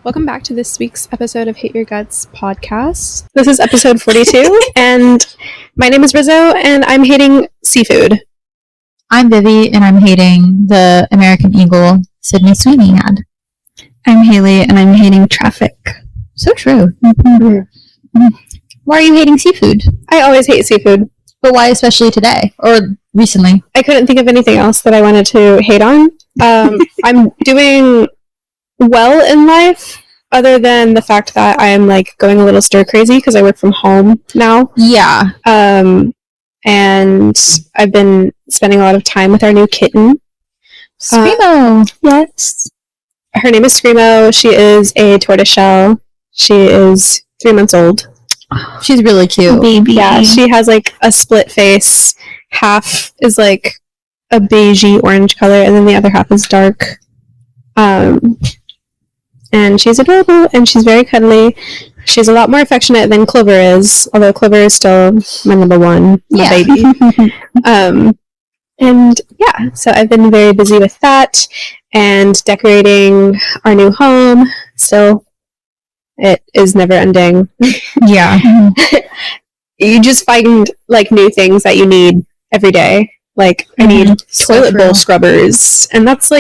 Welcome back to this week's episode of Hate Your Guts podcast. This is episode 42, and my name is Rizzo, and I'm hating seafood. I'm Vivi, and I'm hating the American Eagle Sydney Sweeney ad. I'm Haley, and I'm hating traffic. So true. Mm-hmm. Why are you hating seafood? I always hate seafood. But why especially today? Or recently? I couldn't think of anything else that I wanted to hate on. I'm doing well in life, other than the fact that I am going a little stir crazy because I work from home now. Yeah. And I've been spending a lot of time with our new kitten. Screamo. Yes. Her name is Screamo. She is a tortoiseshell. She is 3 months old. She's really cute. Baby. Yeah, she has a split face. Half is a beigey orange color, and then the other half is dark. And she's adorable, and she's very cuddly. She's a lot more affectionate than Clover is, although Clover is still my number one, my baby. And yeah, so I've been very busy with that and decorating our new home. Still, it is never ending. Yeah. You just find new things that you need every day. I need toilet bowl scrubbers, and that's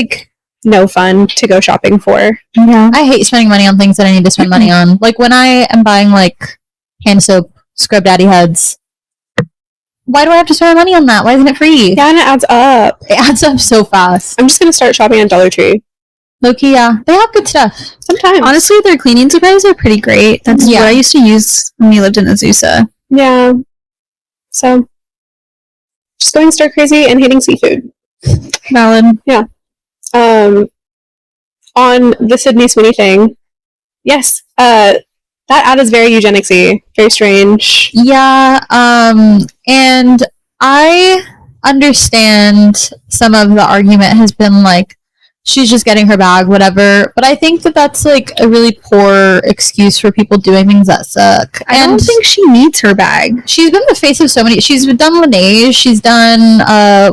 no fun to go shopping for. Yeah. I hate spending money on things that I need to spend money on. When I am buying hand soap, Scrub Daddy heads, why do I have to spend money on that? Why isn't it free? Yeah, and it adds up. It adds up so fast. I'm just gonna start shopping at Dollar Tree. Low-key, yeah. They have good stuff. Sometimes. Honestly, their cleaning supplies are pretty great. That's what I used to use when we lived in Azusa. Yeah. So, just going stir crazy and hating seafood. Valid. Yeah. On the Sydney Sweeney thing, yes, that ad is very eugenics-y, very strange. Yeah, and I understand some of the argument has been she's just getting her bag, whatever, but I think that that's a really poor excuse for people doing things that suck. I don't think she needs her bag. She's been the face of so many. She's done Laneige, she's done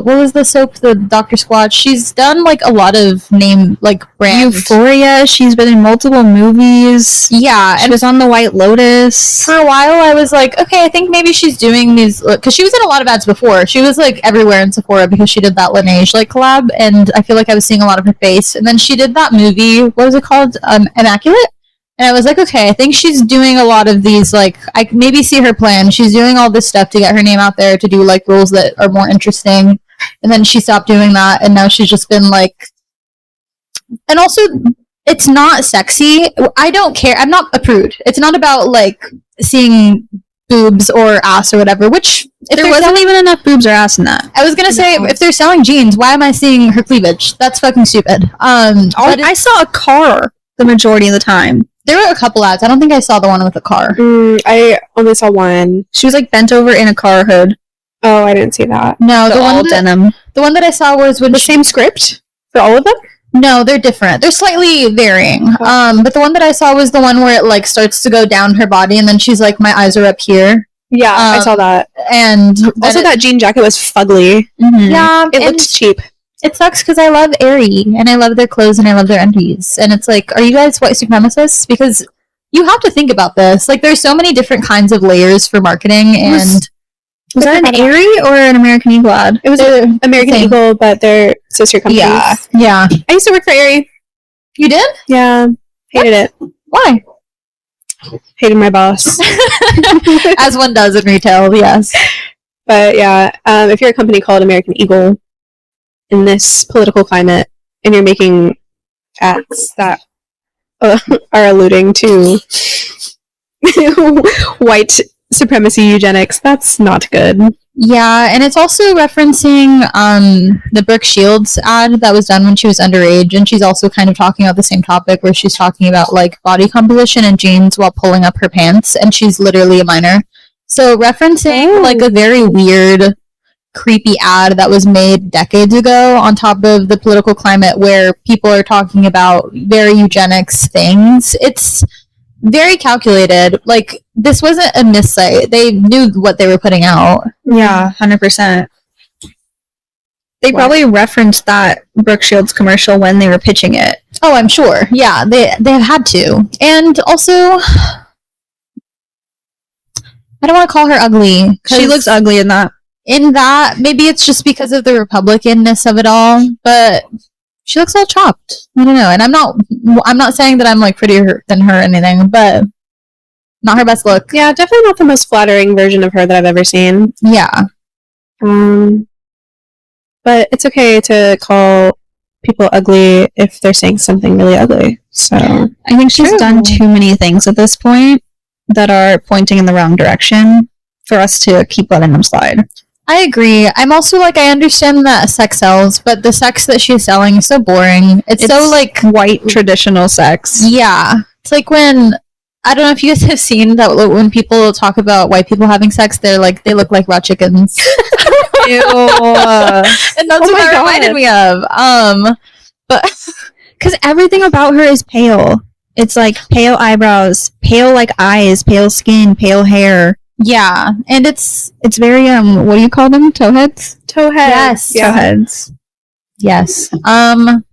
what was the soap, the Dr. Squatch, she's done a lot of name brands. Euphoria, she's been in multiple movies. Yeah, she was on the White Lotus. For a while I was okay, I think maybe she's doing these, because she was in a lot of ads before. She was everywhere in Sephora because she did that Laneige collab, and I feel I was seeing a lot of her face. And then she did that movie, what was it called, Immaculate, and I was okay, I think she's doing a lot of these, I maybe see her plan. She's doing all this stuff to get her name out there, to do roles that are more interesting, and then she stopped doing that, and now she's just been and also it's not sexy. I don't care, I'm not a prude. It's not about seeing boobs or ass or whatever, which there wasn't even enough boobs or ass in that. I was gonna say, if they're selling jeans, why am I seeing her cleavage? That's fucking stupid. But I saw a car the majority of the time. There were a couple ads. I don't think I saw the one with the car. I only saw one. She was bent over in a car hood. Oh, I didn't see that. No, the one denim. The one that I saw was when the same script for all of them. No, they're different. They're slightly varying. But the one that I saw was the one where it starts to go down her body, and then she's my eyes are up here. Yeah, I saw that. And also that jean jacket was fugly. Mm-hmm. Yeah, it looked cheap. It sucks because I love Aerie, and I love their clothes, and I love their undies. And it's are you guys white supremacists? Because you have to think about this. There's so many different kinds of layers for marketing, and... Was that an Aerie or an American Eagle ad? It was an American Eagle, but they're sister companies. Yeah. I used to work for Aerie. You did? Yeah. Hated it. Why? Hated my boss. As one does in retail, yes. But yeah, if you're a company called American Eagle in this political climate, and you're making ads that are alluding to white supremacy eugenics, that's not good. Yeah, and it's also referencing the Brooke Shields ad that was done when she was underage, and she's also kind of talking about the same topic where she's talking about body composition and jeans while pulling up her pants, and she's literally a minor. So referencing a very weird, creepy ad that was made decades ago on top of the political climate where people are talking about very eugenics things. It's very calculated. This wasn't a miscite. They knew what they were putting out. Yeah, 100%. They probably referenced that Brooke Shields commercial when they were pitching it. Oh, I'm sure. Yeah, they have had to. And also, I don't want to call her ugly. She looks ugly in that. In that, maybe it's just because of the Republicanness of it all, but she looks all chopped. I don't know. And I'm not saying that I'm like prettier than her or anything, but not her best look. Yeah, definitely not the most flattering version of her that I've ever seen. Yeah. But it's okay to call people ugly if they're saying something really ugly. So I think she's done too many things at this point that are pointing in the wrong direction for us to keep letting them slide. I agree. I'm also like, I understand that sex sells, but the sex that she's selling is so boring. It's so like white traditional sex. Yeah. It's like when, I don't know if you guys have seen that when people talk about white people having sex, they're like, they look like raw chickens. Ew. And that's what that reminded me of. But because everything about her is pale. It's like pale eyebrows, pale like eyes, pale skin, pale hair. Yeah, and it's very what do you call them? Towheads? Yes. Yeah. Towheads. Yes.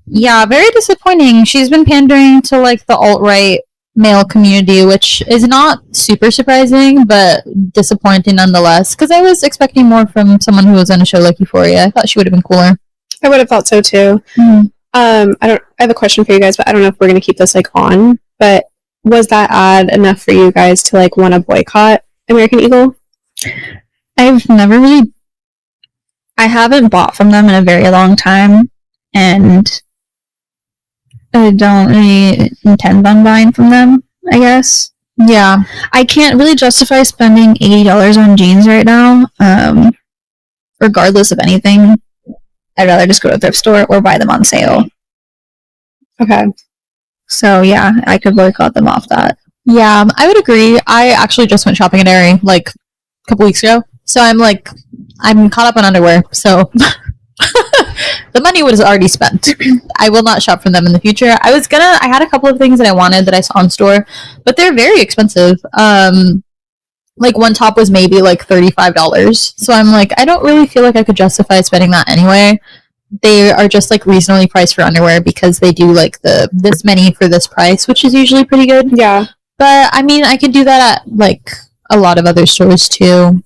Yeah, very disappointing. She's been pandering to like the alt-right male community, which is not super surprising, but disappointing nonetheless. Because I was expecting more from someone who was on a show like Euphoria. I thought she would have been cooler. I would have thought so too. Mm-hmm. I have a question for you guys, but I don't know if we're gonna keep this like on. But was that ad enough for you guys to like want to boycott American Eagle? I haven't bought from them in a very long time, and I don't really intend on buying from them, I guess. Yeah. I can't really justify spending $80 on jeans right now, regardless of anything. I'd rather just go to a thrift store or buy them on sale. Okay. So, yeah, I could boycott them off that. Yeah, I would agree. I actually just went shopping at Aerie like a couple weeks ago. So I'm caught up on underwear. So the money was already spent. I will not shop from them in the future. I had a couple of things that I wanted that I saw in store, but they're very expensive. Like one top was maybe like $35. So I'm like, I don't really feel like I could justify spending that anyway. They are just like reasonably priced for underwear because they do like this many for this price, which is usually pretty good. Yeah. But I mean, I could do that at like a lot of other stores too.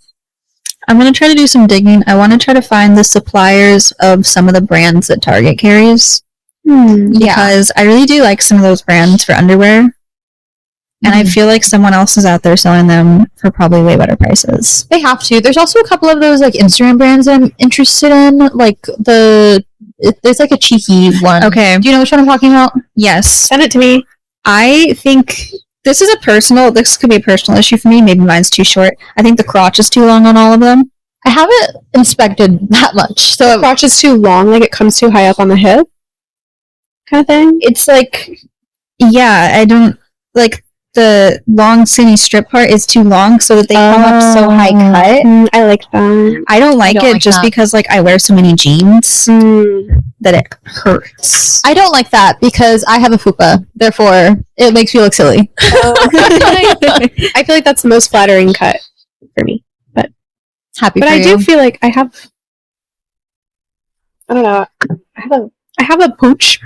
I'm going to try to do some digging. I want to try to find the suppliers of some of the brands that Target carries. Because I really do like some of those brands for underwear. And I feel like someone else is out there selling them for probably way better prices. They have to. There's also a couple of those like Instagram brands that I'm interested in. Like there's like a cheeky one. Okay. Do you know which one I'm talking about? Yes. Send it to me. I think this could be a personal issue for me. Maybe mine's too short. I think the crotch is too long on all of them. I haven't inspected that much. So the crotch is too long, like it comes too high up on the hip kind of thing. It's like, yeah, I don't like the long skinny strip part is too long so that they come up so high cut. I like that. I don't like it just because like I wear so many jeans that it hurts. I don't like that because I have a fupa. Therefore, it makes me look silly. I feel like that's the most flattering cut for me. But I do feel like I have. I don't know. I have a pooch.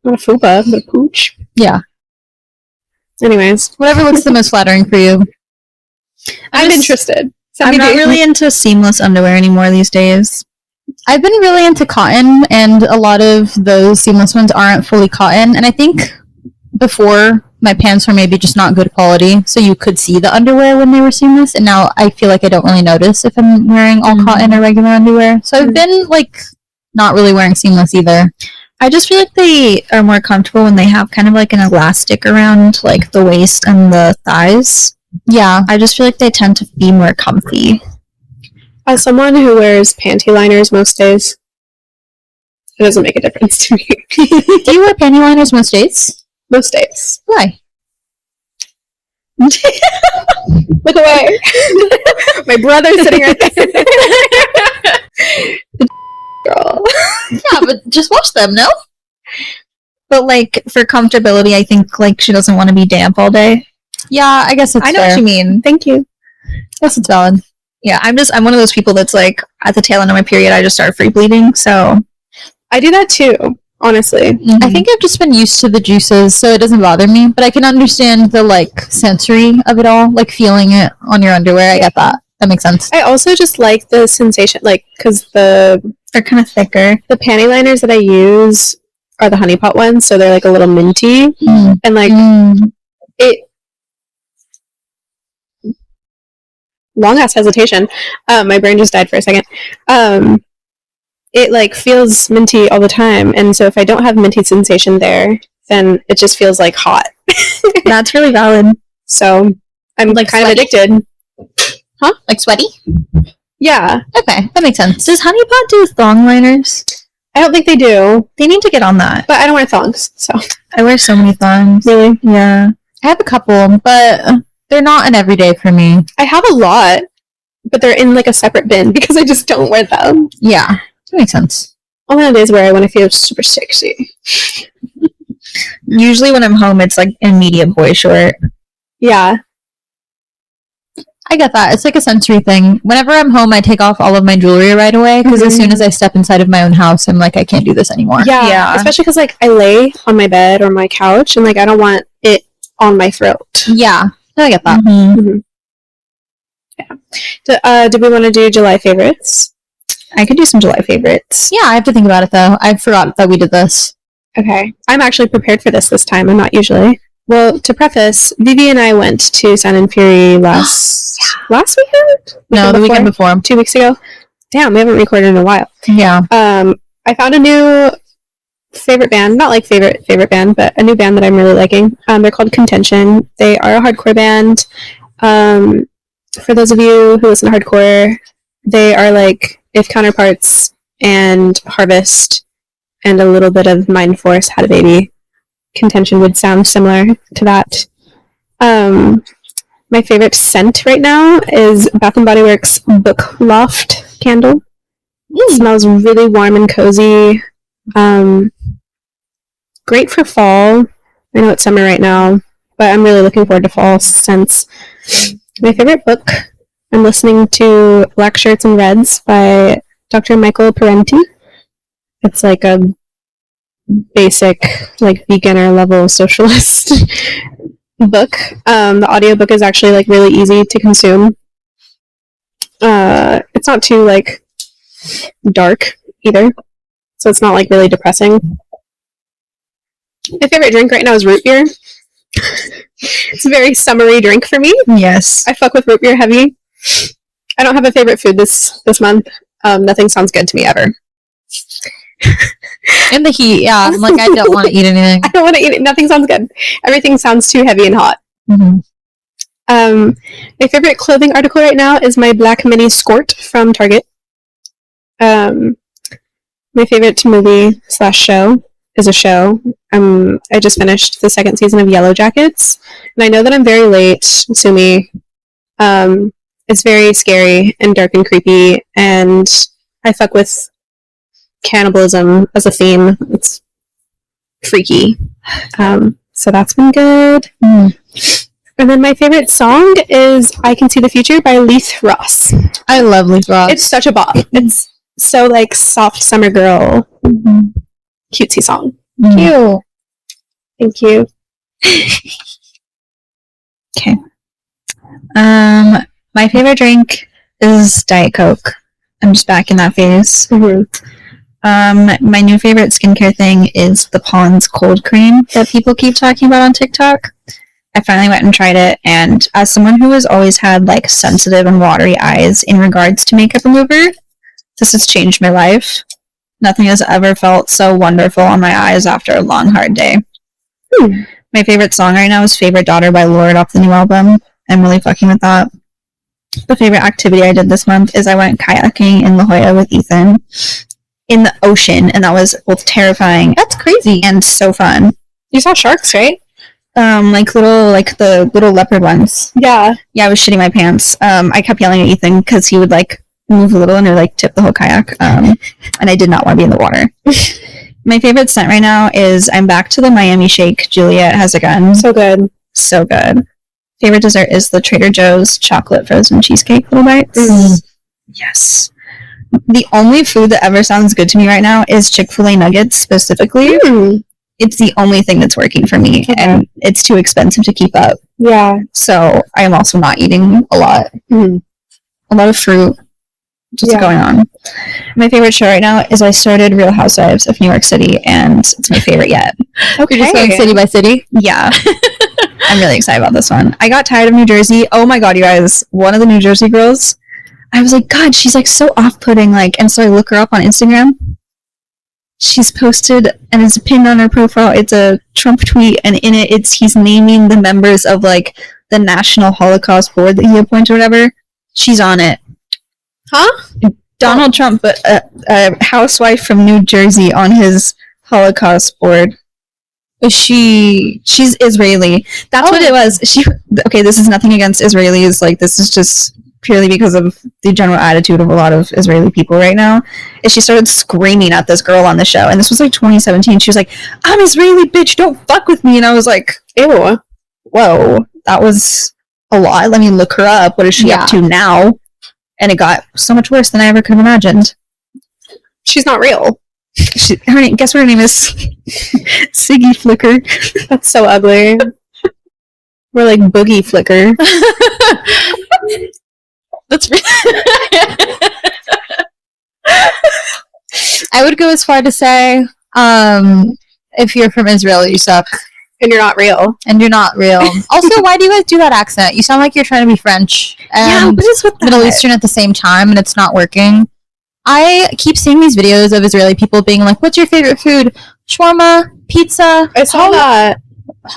Not a fupa, but a pooch. Yeah. Anyways, whatever looks the most flattering for you. I'm interested. I'm not really into seamless underwear anymore these days. I've been really into cotton, and a lot of those seamless ones aren't fully cotton. And I think before, my pants were maybe just not good quality, so you could see the underwear when they were seamless. And now I feel like I don't really notice if I'm wearing all cotton or regular underwear. So I've been like not really wearing seamless either. I just feel like they are more comfortable when they have kind of like an elastic around like the waist and the thighs. Yeah. I just feel like they tend to be more comfy. As someone who wears panty liners most days, it doesn't make a difference to me. Do you wear panty liners most days? Most days. Why? Look away. My brother's sitting right there. Girl. Yeah, but just wash them, no? But like for comfortability, I think like she doesn't want to be damp all day. Yeah, I guess it's I know fair. what you mean. Thank you. Yes, it's valid. Yeah, I'm one of those people that's like at the tail end of my period I just start free bleeding, so I do that too, honestly. I think I've just been used to the juices, so it doesn't bother me. But I can understand the like sensory of it all, like feeling it on your underwear. I get that. That makes sense. I also just like the sensation, like, because they're kind of thicker. The panty liners that I use are the Honey Pot ones, so they're like a little minty, and like it. Long ass hesitation. My brain just died for a second. It like feels minty all the time, and so if I don't have minty sensation there, then it just feels like hot. That's really valid. So I'm Like kind of sweaty? addicted. Huh? Like sweaty? Yeah, Okay, that makes sense. Does Honey Pot do thong liners? I don't think they do, They need to get on that. but I don't wear thongs, so I wear so many thongs. really, Yeah. I have a couple, but they're not an everyday for me. I have a lot, but they're in like a separate bin because I just don't wear them. Yeah, that makes sense. Only on days where I want to feel super sexy. Usually when I'm home, it's like an medium boy short. Yeah, I get that. It's like a sensory thing. Whenever I'm home, I take off all of my jewelry right away because as soon as I step inside of my own house, I'm like, I can't do this anymore. yeah. Especially because like I lay on my bed or my couch, and like I don't want it on my throat. Yeah, I get that. Mm-hmm. Did we want to do July favorites? I could do some July favorites. Yeah, I have to think about it though. I forgot that we did this. Okay, I'm actually prepared for this time. I'm not usually. Well, to preface, Vivi and I went to Sound and Fury last weekend? No, the weekend before. 2 weeks ago. Damn, we haven't recorded in a while. Yeah. I found a new favorite band, not like favorite band, but a new band that I'm really liking. They're called Contention. They are a hardcore band. For those of you who listen to hardcore, they are like If Counterparts and Harvest and a little bit of Mind Force Had a Baby. Contention would sound similar to that. My favorite scent right now is Bath & Body Works Book Loft candle. It smells really warm and cozy. Great for fall. I know it's summer right now, but I'm really looking forward to fall scents. My favorite book, I'm listening to Black Shirts and Reds by Dr. Michael Parenti. It's like a basic, like, beginner level socialist book. The audiobook is actually like really easy to consume. It's not too like dark either, so it's not like really depressing. My favorite drink right now is root beer. It's a very summery drink for me. Yes. I fuck with root beer heavy. I don't have a favorite food this month. Nothing sounds good to me ever. In the heat, yeah. I'm like, I don't want to eat anything. I don't want to eat it. Nothing sounds good. Everything sounds too heavy and hot. Mm-hmm. My favorite clothing article right now is my black mini skirt from Target. My favorite movie / show is a show. I just finished the 2nd season of Yellow Jackets, and I know that I'm very late. Sue me. It's very scary and dark and creepy, and I fuck with cannibalism as a theme. It's freaky. So that's been good. And then my favorite song is I Can See the Future by Leith Ross. I love Leith Ross. It's such a bop. It's so like soft summer girl. Cutesy song. Cute. Thank you. Okay. My favorite drink is Diet Coke. I'm just back in that phase. My new favorite skincare thing is the Pond's cold cream that people keep talking about on TikTok. I finally went and tried it, and as someone who has always had like sensitive and watery eyes in regards to makeup remover, this has changed my life. Nothing has ever felt so wonderful on my eyes after a long, hard day. My favorite song right now is Favorite Daughter by Lorde off the new album. I'm really fucking with that. The favorite activity I did this month is I went kayaking in La Jolla with Ethan in the ocean, and that was both terrifying. That's crazy. And so fun. You saw sharks, right? The little leopard ones. Yeah. Yeah, I was shitting my pants. I kept yelling at Ethan because he would like move a little and it would like tip the whole kayak. And I did not want to be in the water. My favorite scent right now is I'm back to the Miami Shake Juliet has a gun. So good. So good. Favorite dessert is the Trader Joe's chocolate frozen cheesecake little bites. Yes. The only food that ever sounds good to me right now is Chick-fil-A nuggets specifically. It's the only thing that's working for me, and it's too expensive to keep up. Yeah. So I am also not eating a lot. A lot of fruit just going on. My favorite show right now is I started Real Housewives of New York City, and it's my favorite yet. Okay. You're just going city by city? Yeah. I'm really excited about this one. I got tired of New Jersey. Oh my god, you guys. One of the New Jersey girls, I was like, God, she's like so off-putting. Like, and so I look her up on Instagram. She's posted, and it's pinned on her profile. It's a Trump tweet, and in it, he's naming the members of like the National Holocaust Board that he appointed or whatever. She's on it. Huh? Donald Trump, but a housewife from New Jersey on his Holocaust board. She's Israeli. That's what it was. Okay, this is nothing against Israelis. Like, this is just purely because of the general attitude of a lot of Israeli people right now. And she started screaming at this girl on the show. And this was like 2017. She was like, I'm Israeli, bitch, don't fuck with me. And I was like, ew. Whoa. That was a lot. Let me look her up. What is she up to now? And it got so much worse than I ever could have imagined. She's not real. Guess what her name is? Siggy Flicker. That's so ugly. We're like Boogie Flicker. That's I would go as far to say, if you're from Israel, you suck. And you're not real. And you're not real. Also, why do you guys do that accent? You sound like you're trying to be French and what is with that? Middle Eastern at the same time, and it's not working. I keep seeing these videos of Israeli people being like, what's your favorite food? Shawarma, pizza. I saw that.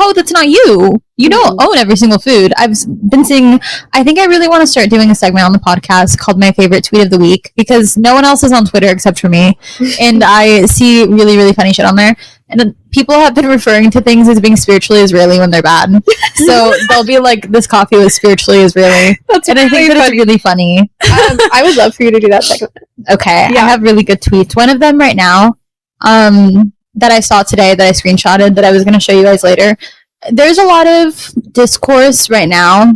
Oh, that's not you. You don't own every single food. I've been seeing, I think I really want to start doing a segment on the podcast called My Favorite Tweet of the Week, because no one else is on Twitter except for me. And I see really, really funny shit on there. And people have been referring to things as being spiritually Israeli when they're bad. So they'll be like, this coffee was spiritually Israeli. That's and really I think that it's really funny. I would love for you to do that segment. Okay. Yeah. I have really good tweets. One of them right now, that I saw today that I screenshotted that I was going to show you guys later. There's a lot of discourse right now,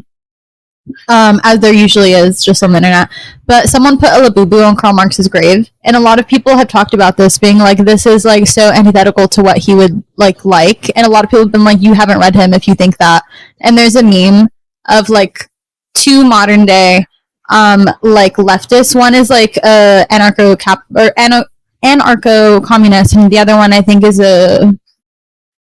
as there usually is just on the internet, but someone put a labubu on Karl Marx's grave, and a lot of people have talked about this being like, this is like so antithetical to what he would like, and a lot of people have been like, you haven't read him if you think that. And there's a meme of like two modern day like leftists. One is like anarcho-communist, and the other one I think is a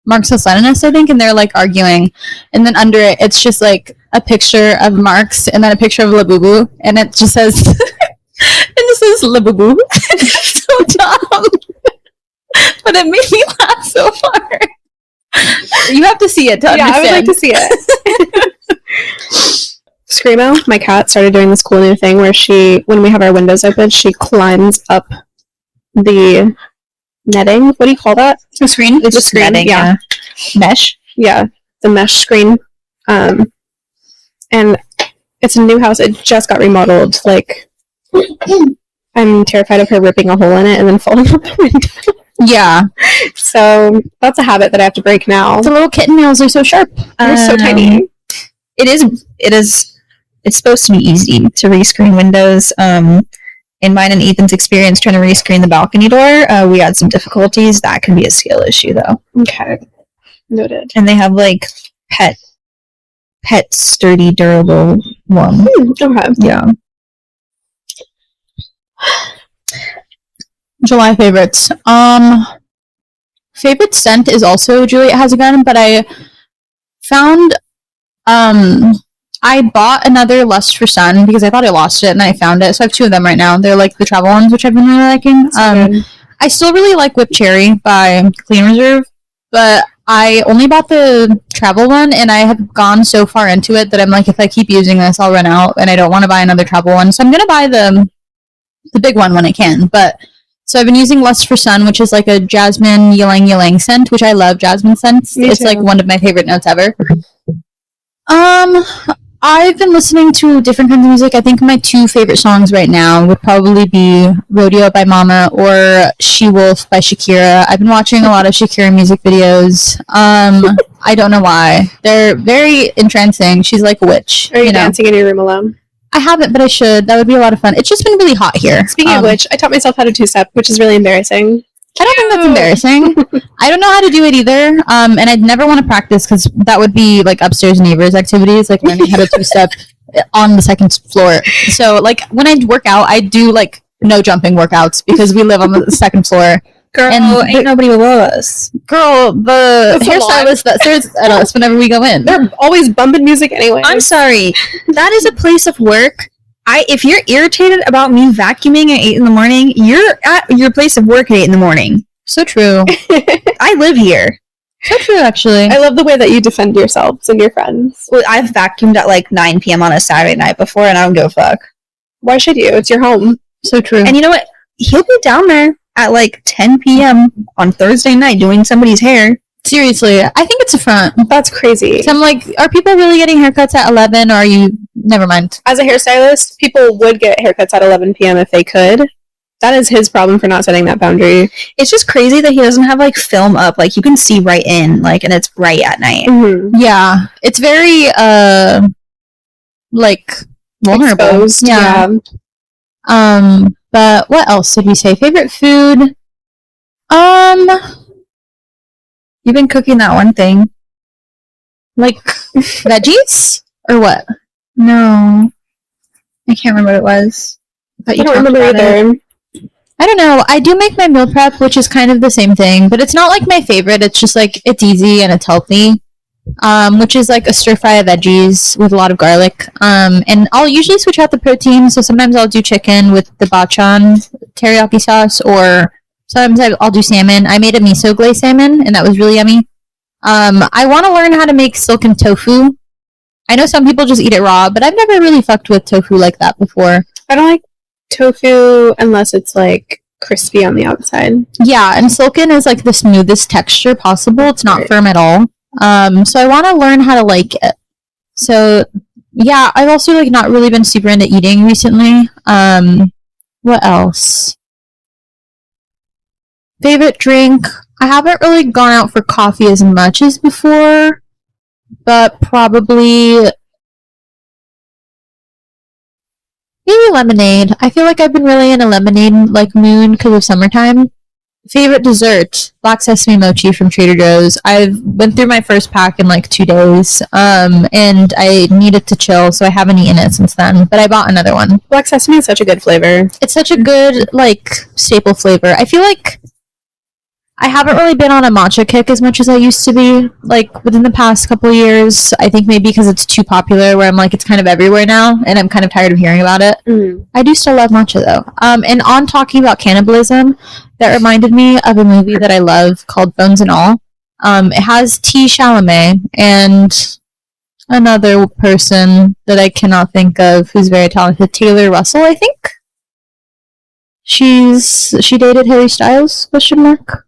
Marxist-Leninist, I think, and they're like arguing, and then under it it's just like a picture of Marx and then a picture of Labubu, and it just says and it says Labubu. It's so dumb. But it made me laugh so hard. You have to see it to understand. I would like to see it. Screamo, my cat, started doing this cool new thing where when we have our windows open, she climbs up the netting. What do you call that? The screen? It's just netting, yeah. Mesh? Yeah, the mesh screen. And it's a new house. It just got remodeled. Like, I'm terrified of her ripping a hole in it and then falling out the window. Yeah. So that's a habit that I have to break now. The little kitten nails are so sharp. They're so tiny. It's supposed to be easy to rescreen windows. In mine and Ethan's experience trying to rescreen the balcony door, we had some difficulties. That can be a skill issue, though. Okay. Noted. And they have, like, pet sturdy, durable one. Okay. Yeah. July favorites. Favorite scent is also Juliet Has a Gun, but I found, I bought another Lust for Sun because I thought I lost it and I found it. So I have two of them right now. They're like the travel ones, which I've been really liking. I still really like Whipped Cherry by Clean Reserve, but I only bought the travel one, and I have gone so far into it that I'm like, if I keep using this, I'll run out, and I don't want to buy another travel one. So I'm going to buy the big one when I can. But so I've been using Lust for Sun, which is like a jasmine ylang ylang scent, which I love jasmine scents. It's like one of my favorite notes ever. I've been listening to different kinds of music. I think my two favorite songs right now would probably be Rodeo by Mama or She Wolf by Shakira. I've been watching a lot of Shakira music videos. I don't know why. They're very entrancing. She's like a witch. Are you dancing in your room alone? I haven't, but I should. That would be a lot of fun. It's just been really hot here. Speaking of which, I taught myself how to two-step, which is really embarrassing. I don't think that's embarrassing. I don't know how to do it either. And I'd never want to practice because that would be like upstairs neighbors activities, like learning how to two-step on the second floor. So like when I work out, I do like no jumping workouts because we live on the second floor. Girl, ain't nobody below us. Girl, the hairstylist that stares at us whenever we go in. They're always bumping music anyway. I'm sorry. That is a place of work. If you're irritated about me vacuuming at 8 a.m, you're at your place of work at 8 a.m. So true. I live here. So true, actually. I love the way that you defend yourselves and your friends. Well, I've vacuumed at like 9 p.m. on a Saturday night before, and I don't give a fuck. Why should you? It's your home. So true. And you know what? He'll be down there at like 10 p.m. on Thursday night doing somebody's hair. Seriously, I think it's a front. That's crazy. So I'm like, are people really getting haircuts at 11, or are you... Never mind. As a hairstylist, people would get haircuts at 11 p.m. if they could. That is his problem for not setting that boundary. It's just crazy that he doesn't have like film up. Like you can see right in, like, and it's bright at night. Mm-hmm. Yeah. It's very, like, vulnerable. Exposed, yeah. But what else did we say? Favorite food? You've been cooking that one thing. Like, veggies? Or what? No. I can't remember what it was. I don't remember either. I don't know. I do make my meal prep, which is kind of the same thing, but it's not like my favorite. It's just like, it's easy and it's healthy. Which is like a stir fry of veggies with a lot of garlic. And I'll usually switch out the protein. So sometimes I'll do chicken with the bachan teriyaki sauce, or sometimes I'll do salmon. I made a miso glazed salmon, and that was really yummy. I want to learn how to make silken tofu. I know some people just eat it raw, but I've never really fucked with tofu like that before. I don't like tofu unless it's like crispy on the outside. Yeah, and silken is like the smoothest texture possible. It's not firm at all. So I want to learn how to like it. So yeah, I've also like not really been super into eating recently. What else? Favorite drink? I haven't really gone out for coffee as much as before, but probably maybe lemonade. I feel like I've been really in a lemonade like mood because of summertime. Favorite dessert? Black sesame mochi from Trader Joe's. I've went through my first pack in like 2 days, and I needed to chill, so I haven't eaten it since then, but I bought another one. Black sesame is such a good flavor. It's such a good, like, staple flavor. I feel like I haven't really been on a matcha kick as much as I used to be, like, within the past couple of years. I think maybe because it's too popular, where I'm like, it's kind of everywhere now, and I'm kind of tired of hearing about it. I do still love matcha, though. And on talking about cannibalism, that reminded me of a movie that I love called Bones and All. It has T. Chalamet and another person that I cannot think of who's very talented, Taylor Russell, I think. She dated Harry Styles, question mark?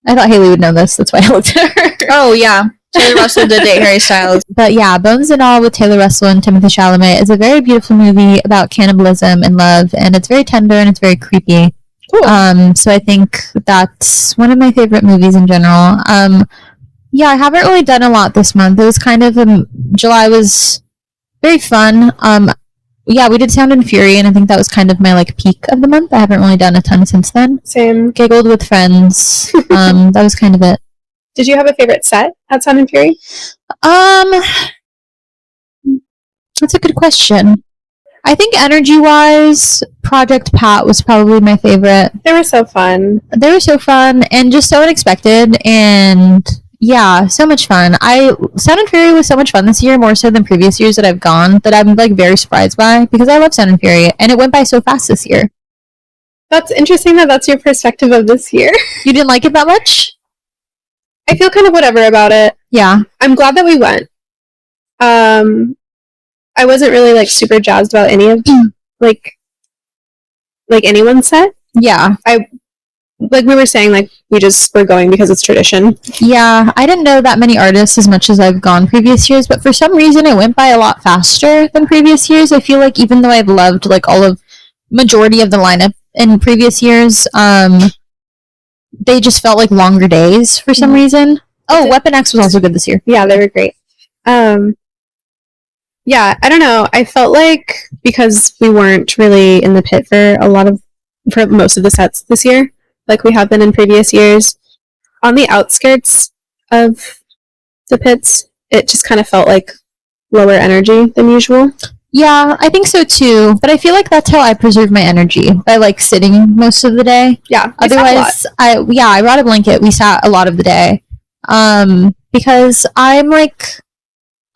I thought Haley would know this, that's why I looked at her. Oh, yeah. Taylor Russell did date Harry Styles. But yeah, Bones and All with Taylor Russell and Timothée Chalamet is a very beautiful movie about cannibalism and love, and it's very tender and it's very creepy. Cool. So I think that's one of my favorite movies in general. Yeah, I haven't really done a lot this month. It was kind of, July was very fun. Yeah, we did Sound and Fury, and I think that was kind of my, like, peak of the month. I haven't really done a ton since then. Same. Giggled with friends. That was kind of it. Did you have a favorite set at Sound and Fury? That's a good question. I think energy-wise, Project Pat was probably my favorite. They were so fun. They were so fun, and just so unexpected, and... yeah, so much fun. Sound and Fury was so much fun this year, more so than previous years that I've gone, that I'm, like, very surprised by, because I love Sound and Fury, and it went by so fast this year. That's interesting that that's your perspective of this year. You didn't like it that much? I feel kind of whatever about it. Yeah. I'm glad that we went. I wasn't really, like, super jazzed about any of, like anyone's set. Yeah. Like we were saying, like, we just were going because it's tradition. Yeah, I didn't know that many artists as much as I've gone previous years, but for some reason it went by a lot faster than previous years. I feel like even though I've loved, like, all of majority of the lineup in previous years, they just felt like longer days for some reason. Oh, Weapon X was also good this year. Yeah, they were great. Yeah, Yeah, I don't know. I felt like because we weren't really in the pit for most of the sets this year, like we have been in previous years, on the outskirts of the pits, it just kind of felt like lower energy than usual. Yeah, I think so too. But I feel like that's how I preserve my energy, by like sitting most of the day. Yeah. Otherwise, I brought a blanket. We sat a lot of the day. Because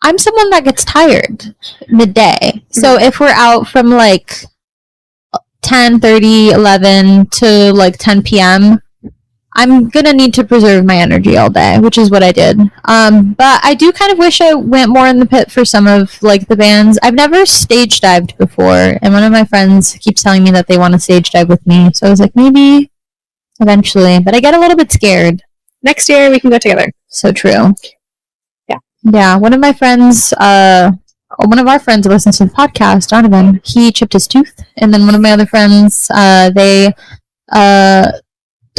I'm someone that gets tired midday. So if we're out from like 10:30, 11 to like 10 p.m., I'm gonna need to preserve my energy all day, which is what I did. But I do kind of wish I went more in the pit for some of like the bands. I've never stage dived before, and one of my friends keeps telling me that they want to stage dive with me. So I was like, maybe eventually, but I get a little bit scared. Next year we can go together. So true. Yeah. One of our friends who listens to the podcast, Donovan, he chipped his tooth, and then one of my other friends, I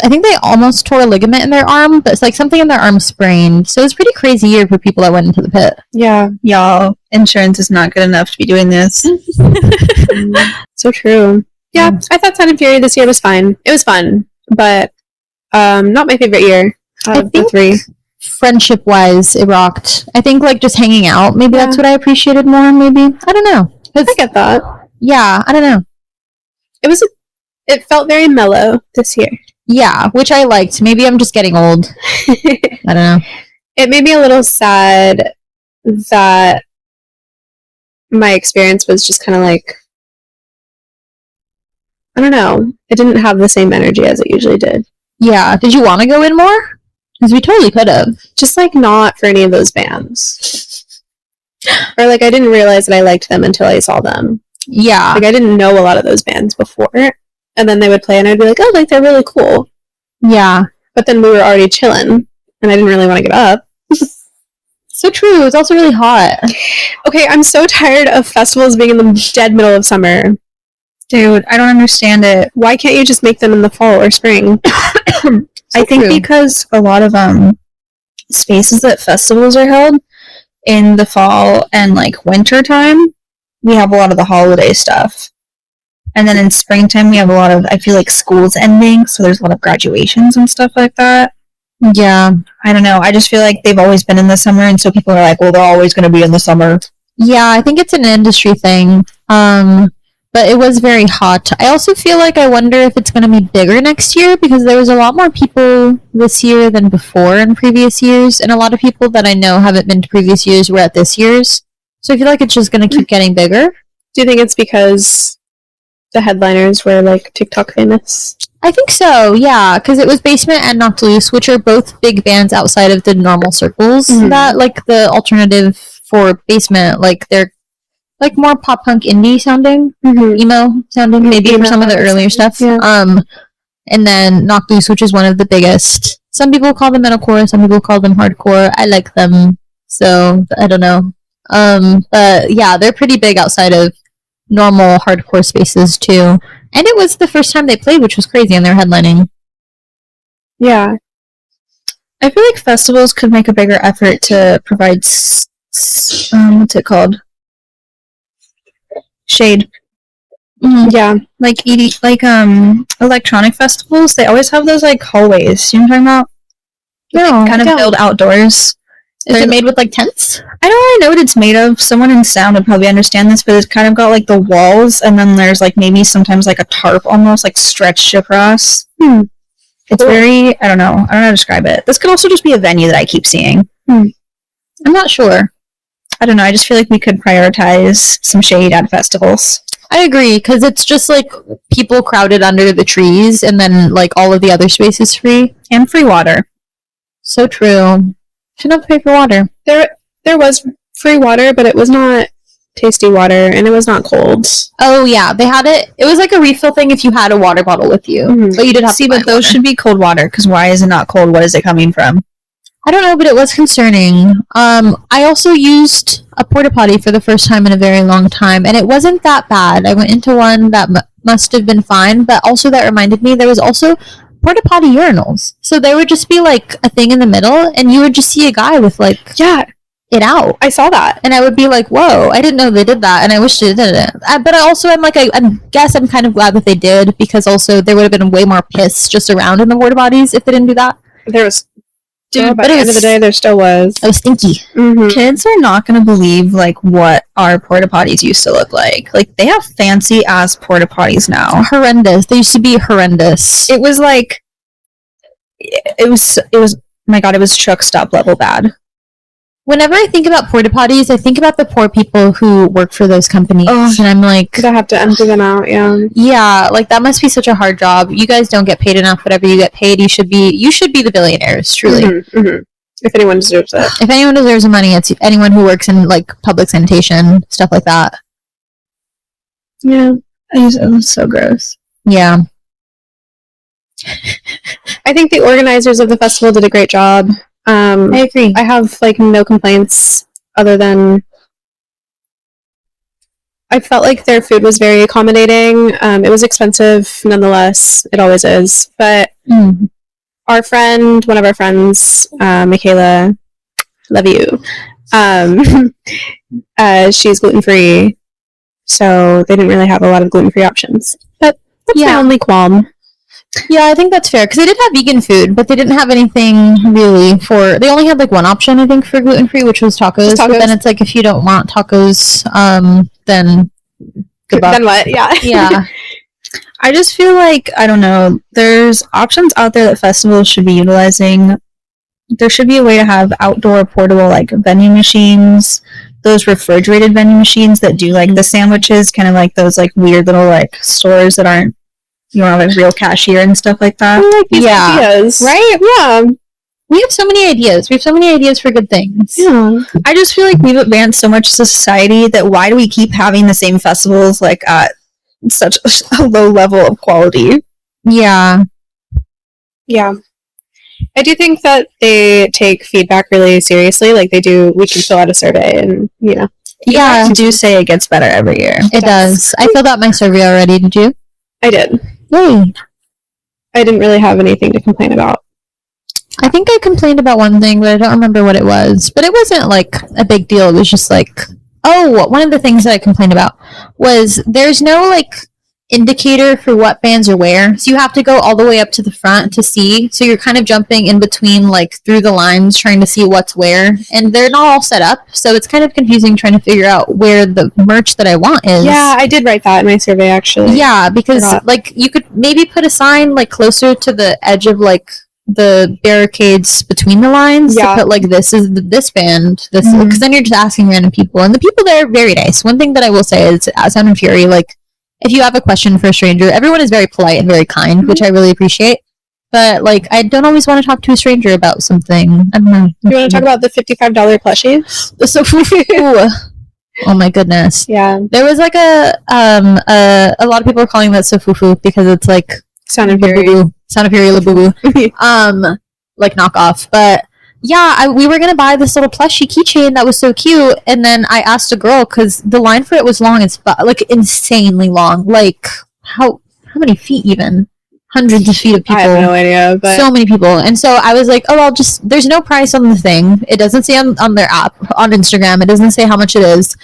think they almost tore a ligament in their arm, but it's like something in their arm sprained. So it was a pretty crazy year for people that went into the pit. Yeah. Y'all, insurance is not good enough to be doing this. So true. Yeah, I thought Sound and Fury this year was fine. It was fun, but not my favorite year of the three. Friendship wise, it rocked. I think like just hanging out, maybe that's what I appreciated more. Maybe I don't know. I get that. Yeah, I don't know. It felt very mellow this year. Yeah, which I liked. Maybe I'm just getting old. I don't know. It made me a little sad that my experience was just kind of like, I don't know. It didn't have the same energy as it usually did. Yeah. Did you want to go in more? Because we totally could have. Just like not for any of those bands. Or like I didn't realize that I liked them until I saw them. Yeah. Like I didn't know a lot of those bands before. And then they would play and I'd be like, oh, like they're really cool. Yeah. But then we were already chilling and I didn't really want to get up. So true. It's also really hot. Okay, I'm so tired of festivals being in the dead middle of summer. Dude, I don't understand it. Why can't you just make them in the fall or spring? I think because a lot of spaces that festivals are held in the fall and like winter time, we have a lot of the holiday stuff. And then in springtime, we have a lot of, I feel like schools ending, so there's a lot of graduations and stuff like that. Yeah. I don't know. I just feel like they've always been in the summer, and so people are like, well, they're always going to be in the summer. Yeah, I think it's an industry thing. But it was very hot. I also feel like I wonder if it's going to be bigger next year, because there was a lot more people this year than before in previous years, and a lot of people that I know haven't been to previous years were at this year's. So I feel like it's just going to keep getting bigger. Do you think it's because the headliners were like TikTok famous? I think so, yeah, because it was Basement and Knocked Loose, which are both big bands outside of the normal circles. That, like, the alternative for Basement, like, they're like more pop punk indie sounding, emo sounding, maybe for some of the earlier stuff. Yeah. And then Knocked Loose, which is one of the biggest. Some people call them metalcore, some people call them hardcore. I like them, so I don't know. But yeah, they're pretty big outside of normal hardcore spaces too. And it was the first time they played, which was crazy, and they're headlining. Yeah. I feel like festivals could make a bigger effort to provide what's it called? Shade. Yeah. Like electronic festivals, they always have those like hallways. You know what I'm talking about? No, kind of build outdoors. Is it made with like tents? I don't really know what it's made of. Someone in sound would probably understand this, but it's kind of got like the walls, and then there's like maybe sometimes like a tarp almost like stretched across. It's very, I don't know how to describe it. This could also just be a venue that I keep seeing. I'm not sure. I don't know. I just feel like we could prioritize some shade at festivals. I agree, because it's just like people crowded under the trees, and then like all of the other space is free. And free water. So true. Shouldn't have to pay for water. There was free water, but it was not tasty water, and it was not cold. Oh yeah, they had it. It was like a refill thing if you had a water bottle with you, but you did have to buy but those water. should be cold water, because why is it not cold? What is it coming from? I don't know, but it was concerning. I also used a porta potty for the first time in a very long time, and it wasn't that bad. I went into one that must have been fine, but also that reminded me there was also porta potty urinals. So there would just be like a thing in the middle, and you would just see a guy with like it out. I saw that. And I would be like, whoa, I didn't know they did that, and I wish they didn't. But I also am like, I guess I'm kind of glad that they did, because also there would have been way more piss just around in the porta potties if they didn't do that. There was, Dude, by the end of the day, there still was. It was stinky. Mm-hmm. Kids are not going to believe like what our porta potties used to look like. Like they have fancy ass porta potties now. Horrendous. They used to be horrendous. It was like, it was. My God, it was truck stop level bad. Whenever I think about porta potties, I think about the poor people who work for those companies, and I'm like, they have to empty them out. Yeah, like that must be such a hard job. You guys don't get paid enough. Whatever you get paid, you should be the billionaires. Truly, mm-hmm. If anyone deserves it. If anyone deserves the money, it's anyone who works in like public sanitation, stuff like that. Yeah, It was so gross. Yeah. I think the organizers of the festival did a great job. I agree. I have like no complaints other than I felt like their food was very accommodating. It was expensive nonetheless. It always is. But our friend, one of our friends, Michaela, love you. She's gluten-free, so they didn't really have a lot of gluten-free options. But that's my only qualm. Yeah, I think that's fair, because they did have vegan food, but they didn't have anything really for... They only had, like, one option, I think, for gluten-free, which was tacos. But then it's like, if you don't want tacos, then... Good luck. Then what? Yeah. Yeah. I just feel like, I don't know, there's options out there that festivals should be utilizing. There should be a way to have outdoor portable, like, vending machines, those refrigerated vending machines that do, like, the sandwiches, kind of like those, like, weird little, like, stores that aren't... You don't have a real cashier and stuff like that. I like these ideas. Right? Yeah. We have so many ideas. We have so many ideas for good things. Yeah. I just feel like we've advanced so much as a society that why do we keep having the same festivals like at such a low level of quality? Yeah. Yeah. I do think that they take feedback really seriously. Like they do, we can fill out a survey and, you know. Yeah. I do say it gets better every year. It does. I filled out my survey already. Did you? I did. Yay. I didn't really have anything to complain about. I think I complained about one thing, but I don't remember what it was. But it wasn't, like, a big deal. It was just, like... Oh, one of the things that I complained about was there's no, like, indicator for what bands are where. So you have to go all the way up to the front to see. So you're kind of jumping in between, like, through the lines trying to see what's where. And they're not all set up. So it's kind of confusing trying to figure out where the merch that I want is. Yeah, I did write that in my survey, actually. Yeah, because, like, you could maybe put a sign, like, closer to the edge of, like, the barricades between the lines to put, like, this is this band, this, because then you're just asking random people, and the people there are very nice. One thing that I will say is, at Sound and Fury, like, if you have a question for a stranger, everyone is very polite and very kind, which I really appreciate. But, like, I don't always want to talk to a stranger about something. I don't know. You want to talk about the $55 plushies? So, oh my goodness. Yeah. There was, like, a lot of people are calling that Sofufu because it's, like, Sound and Fury. Sound of Fury Labubu. Like knockoff. But yeah, we were gonna buy this little plushie keychain that was so cute, and then I asked a girl because the line for it was long as like insanely long. Like how many feet even? Hundreds of feet of people. I have no idea, but so many people. And so I was like, oh, I'll just, there's no price on the thing. It doesn't say on their app, on Instagram. It doesn't say how much it is.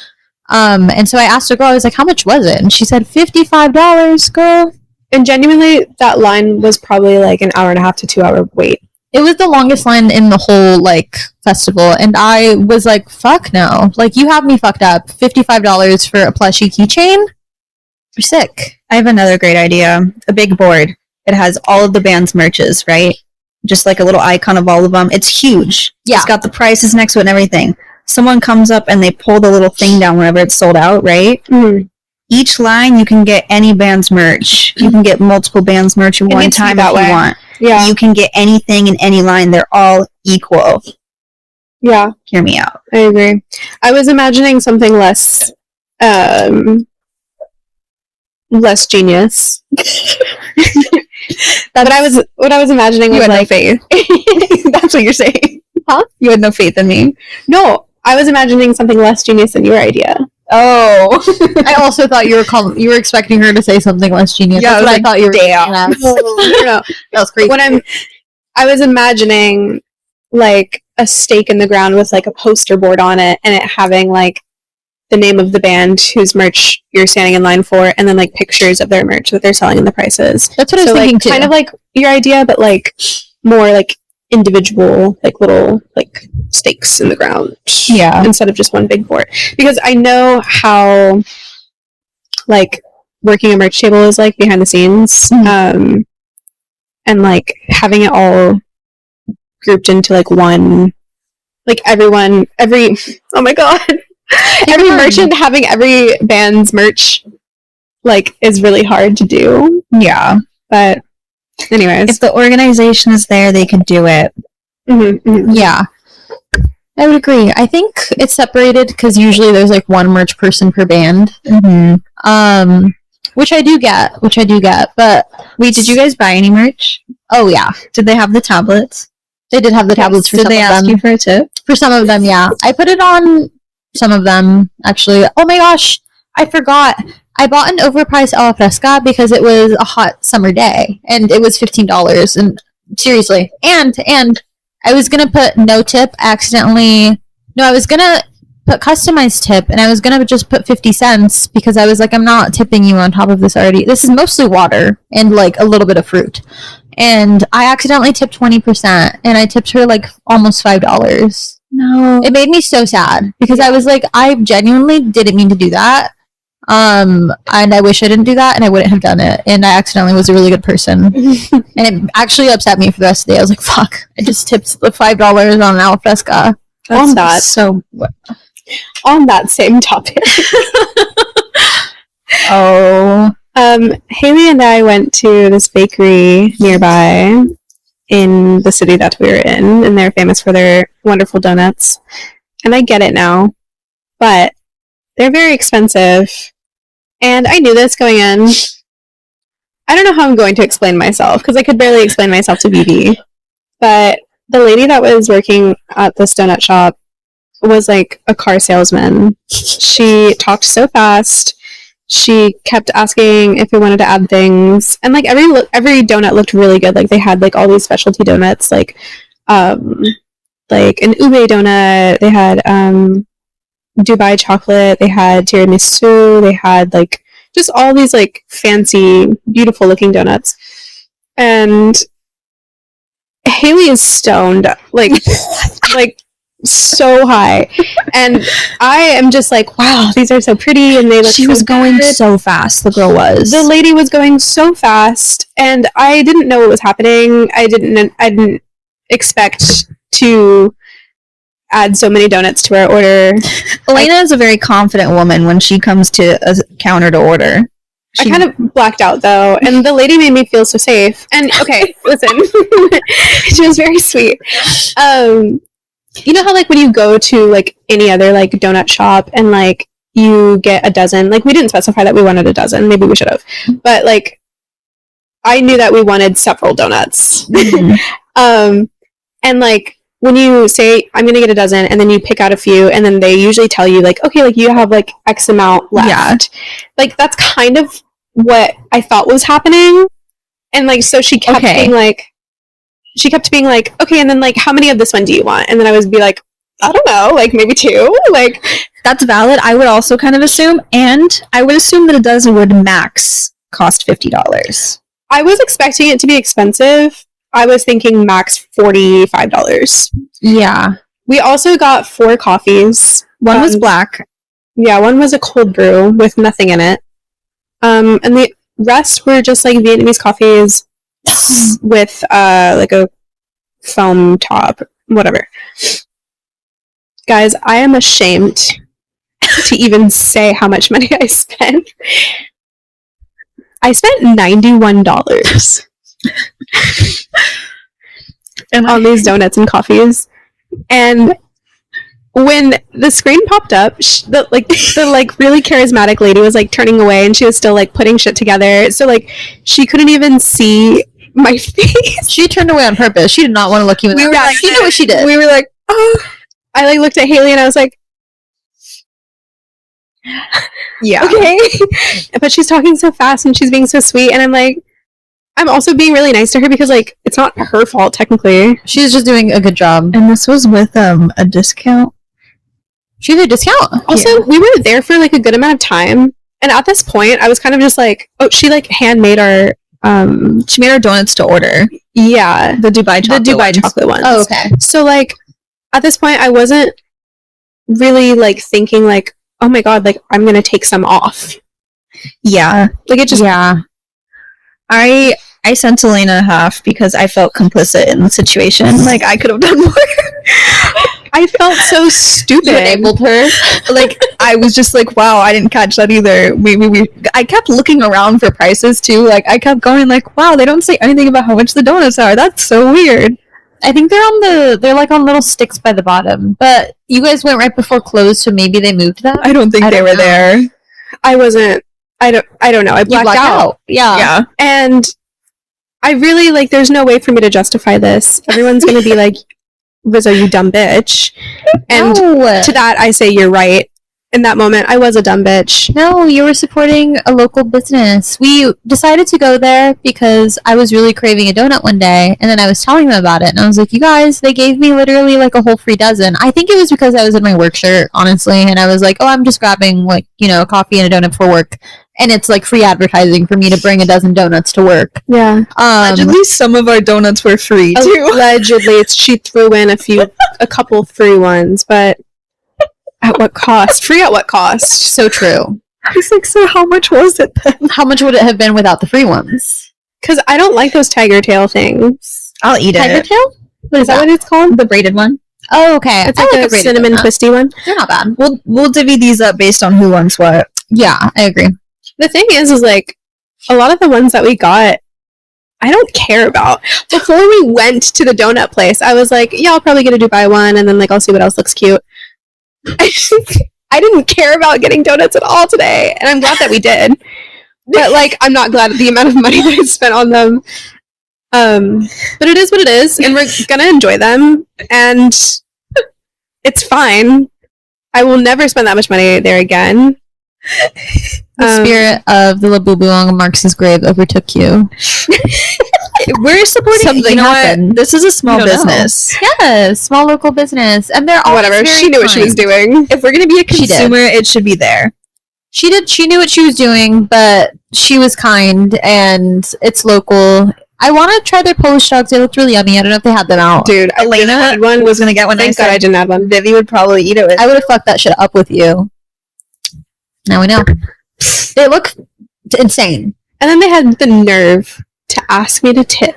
And so I asked a girl, I was like, how much was it? And she said, $55, girl. And genuinely, that line was probably like an hour and a half to 2 hour wait. It was the longest line in the whole, like, festival. And I was like, fuck no. Like, you have me fucked up. $55 for a plushie keychain? You're sick. I have another great idea. A big board. It has all of the band's merches, right? Just like a little icon of all of them. It's huge. Yeah. It's got the prices next to it and everything. Someone comes up and they pull the little thing down whenever it's sold out, right? Mm-hmm. Each line, you can get any band's merch. You can get multiple bands' merch in one time if you want. Yeah. You can get anything in any line. They're all equal. Yeah. Hear me out. I agree. I was imagining something less genius. What I was imagining was like faith. That's what you're saying. Huh? You had no faith in me. No, I was imagining something less genius than your idea. Oh. I also thought you were expecting her to say something less genius. Yeah, that's what I thought you were damn. No. That was crazy. I was imagining like a stake in the ground with like a poster board on it, and it having like the name of the band whose merch you're standing in line for, and then like pictures of their merch that they're selling and the prices. That's what I was thinking too. Kind of like your idea, but like more like individual, like little like stakes in the ground. Yeah. Instead of just one big board. Because I know how like working a merch table is like behind the scenes. And like having it all grouped into like one, like every oh my god. Every merchant having every band's merch like is really hard to do. Yeah. But anyways, if the organization is there, they could do it. Yeah, I would agree. I think it's separated because usually there's like one merch person per band. Which I do get. But wait, did you guys buy any merch? Oh yeah, did they have the tablets? They did have the tablets for some of them. Did they ask you for a tip? For some of them, yeah. I put it on some of them, actually. Oh my gosh, I forgot. I bought an overpriced alla fresca because it was a hot summer day, and it was $15. And seriously, and I was gonna put no tip. I was gonna put customized tip, and I was gonna just put 50 cents because I was like, I'm not tipping you on top of this already. This is mostly water and like a little bit of fruit. And I accidentally tipped 20%, and I tipped her like almost $5. No. It made me so sad because I was like, I genuinely didn't mean to do that. And I wish I didn't do that, and I wouldn't have done it. And I accidentally was a really good person. And it actually upset me for the rest of the day. I was like, fuck, I just tipped the $5 on an al fresca. On that same topic. Haley and I went to this bakery nearby in the city that we were in, and they're famous for their wonderful donuts. And I get it now, but they're very expensive. And I knew this going in. I don't know how I'm going to explain myself, because I could barely explain myself to Vivi. But the lady that was working at this donut shop was like a car salesman. She talked so fast. She kept asking if we wanted to add things, and like every donut looked really good. Like they had like all these specialty donuts, like an ube donut. They had Dubai chocolate. They had tiramisu. They had like just all these like fancy, beautiful looking donuts. And Haley is stoned, like so high, and I am just like, wow, these are so pretty, and they look. She was going so fast. The girl was. The lady was going so fast, and I didn't know what was happening. I didn't expect to add so many donuts to our order. Elena is a very confident woman when she comes to a counter to order. I kind of blacked out though, and the lady made me feel so safe. And okay, listen, she was very sweet. You know how like when you go to like any other like donut shop and like you get a dozen, like we didn't specify that we wanted a dozen, maybe we should have, but like I knew that we wanted several donuts. And like when you say I'm gonna get a dozen, and then you pick out a few, and then they usually tell you like, okay, like you have like X amount left. Yeah. Like that's kind of what I thought was happening. And like so she kept being like, okay, and then like how many of this one do you want? And then I would be like, I don't know, like maybe 2. Like that's valid. I would also kind of assume, and I would assume that a dozen would max cost $50. I was expecting it to be expensive. I was thinking max $45. Yeah. We also got 4 coffees. One was black. Yeah, one was a cold brew with nothing in it. And the rest were just like Vietnamese coffees with like a foam top, whatever. Guys, I am ashamed to even say how much money I spent. I spent $91 on these donuts and coffees. And when the screen popped up, the really charismatic lady was like turning away, and she was still like putting shit together. So like she couldn't even see my face. She turned away on purpose. She did not want to look you in the eye. She knew what she did. We were like, oh. I like looked at Haley and I was like, yeah, okay. But she's talking so fast and she's being so sweet, and I'm like, I'm also being really nice to her because, like, it's not her fault, technically. She's just doing a good job. And this was with a discount. She had a discount. Also, we were there for, like, a good amount of time. And at this point, I was kind of just like, oh, she, like, handmade our, she made our donuts to order. Yeah. The Dubai chocolate ones. Oh, okay. So, like, at this point, I wasn't really, like, thinking, like, oh my god, like, I'm gonna take some off. Yeah. Like, it just... Yeah. I sent Selena half because I felt complicit in the situation. Like, I could have done more. I felt so stupid. You enabled her. Like, I was just like, wow, I didn't catch that either. I kept looking around for prices too. Like, I kept going like, wow, they don't say anything about how much the donuts are. That's so weird. I think they're like on little sticks by the bottom. But you guys went right before closed, so maybe they moved them. I don't think they were there. I wasn't. I don't know. I blacked out. Yeah. And I really, like, there's no way for me to justify this. Everyone's going to be like, Rizzo, you dumb bitch. And to that, I say you're right. In that moment, I was a dumb bitch. No, you were supporting a local business. We decided to go there because I was really craving a donut one day, and then I was telling them about it, and I was like, you guys, they gave me literally like a whole free dozen. I think it was because I was in my work shirt, honestly, and I was like, oh, I'm just grabbing, like, you know, a coffee and a donut for work, and it's like free advertising for me to bring a dozen donuts to work. Yeah. Allegedly, some of our donuts were free, too. Allegedly, she threw in a couple free ones, but... At what cost? Free at what cost? So true. I was like, so how much was it then? How much would it have been without the free ones? Because I don't like those tiger tail things. I'll eat Tiger it. tail? Is that what it's called? The braided one. Oh, okay. It's like a braided cinnamon donut. twisty one. They're not bad. We'll divvy these up based on who wants what. Yeah, I agree. The thing is like, a lot of the ones that we got, I don't care about. Before we went to the donut place, I was like, yeah, I'll probably get a Dubai one, and then, like, I'll see what else looks cute. I didn't care about getting donuts at all today, and I'm glad that we did. But, like, I'm not glad at the amount of money that I spent on them. But it is what it is, and we're gonna enjoy them, and it's fine. I will never spend that much money there again. The spirit of the Labubu on Marx's grave overtook you. We're supporting Something you know happened. what? This is a small business. Yes, small local business, and they're all Whatever. She knew what she was doing. If we're gonna be a consumer, it should be there. She did. She knew what she was doing, but she was kind, and it's local. I want to try their Polish dogs. They looked really yummy. I don't know if they had them out. Dude, Elena was gonna get one. Thank God I didn't have one. Vivi would probably eat it with. I would have fucked that shit up with you. Now we know. They look insane. And then they had the nerve to ask me to tip.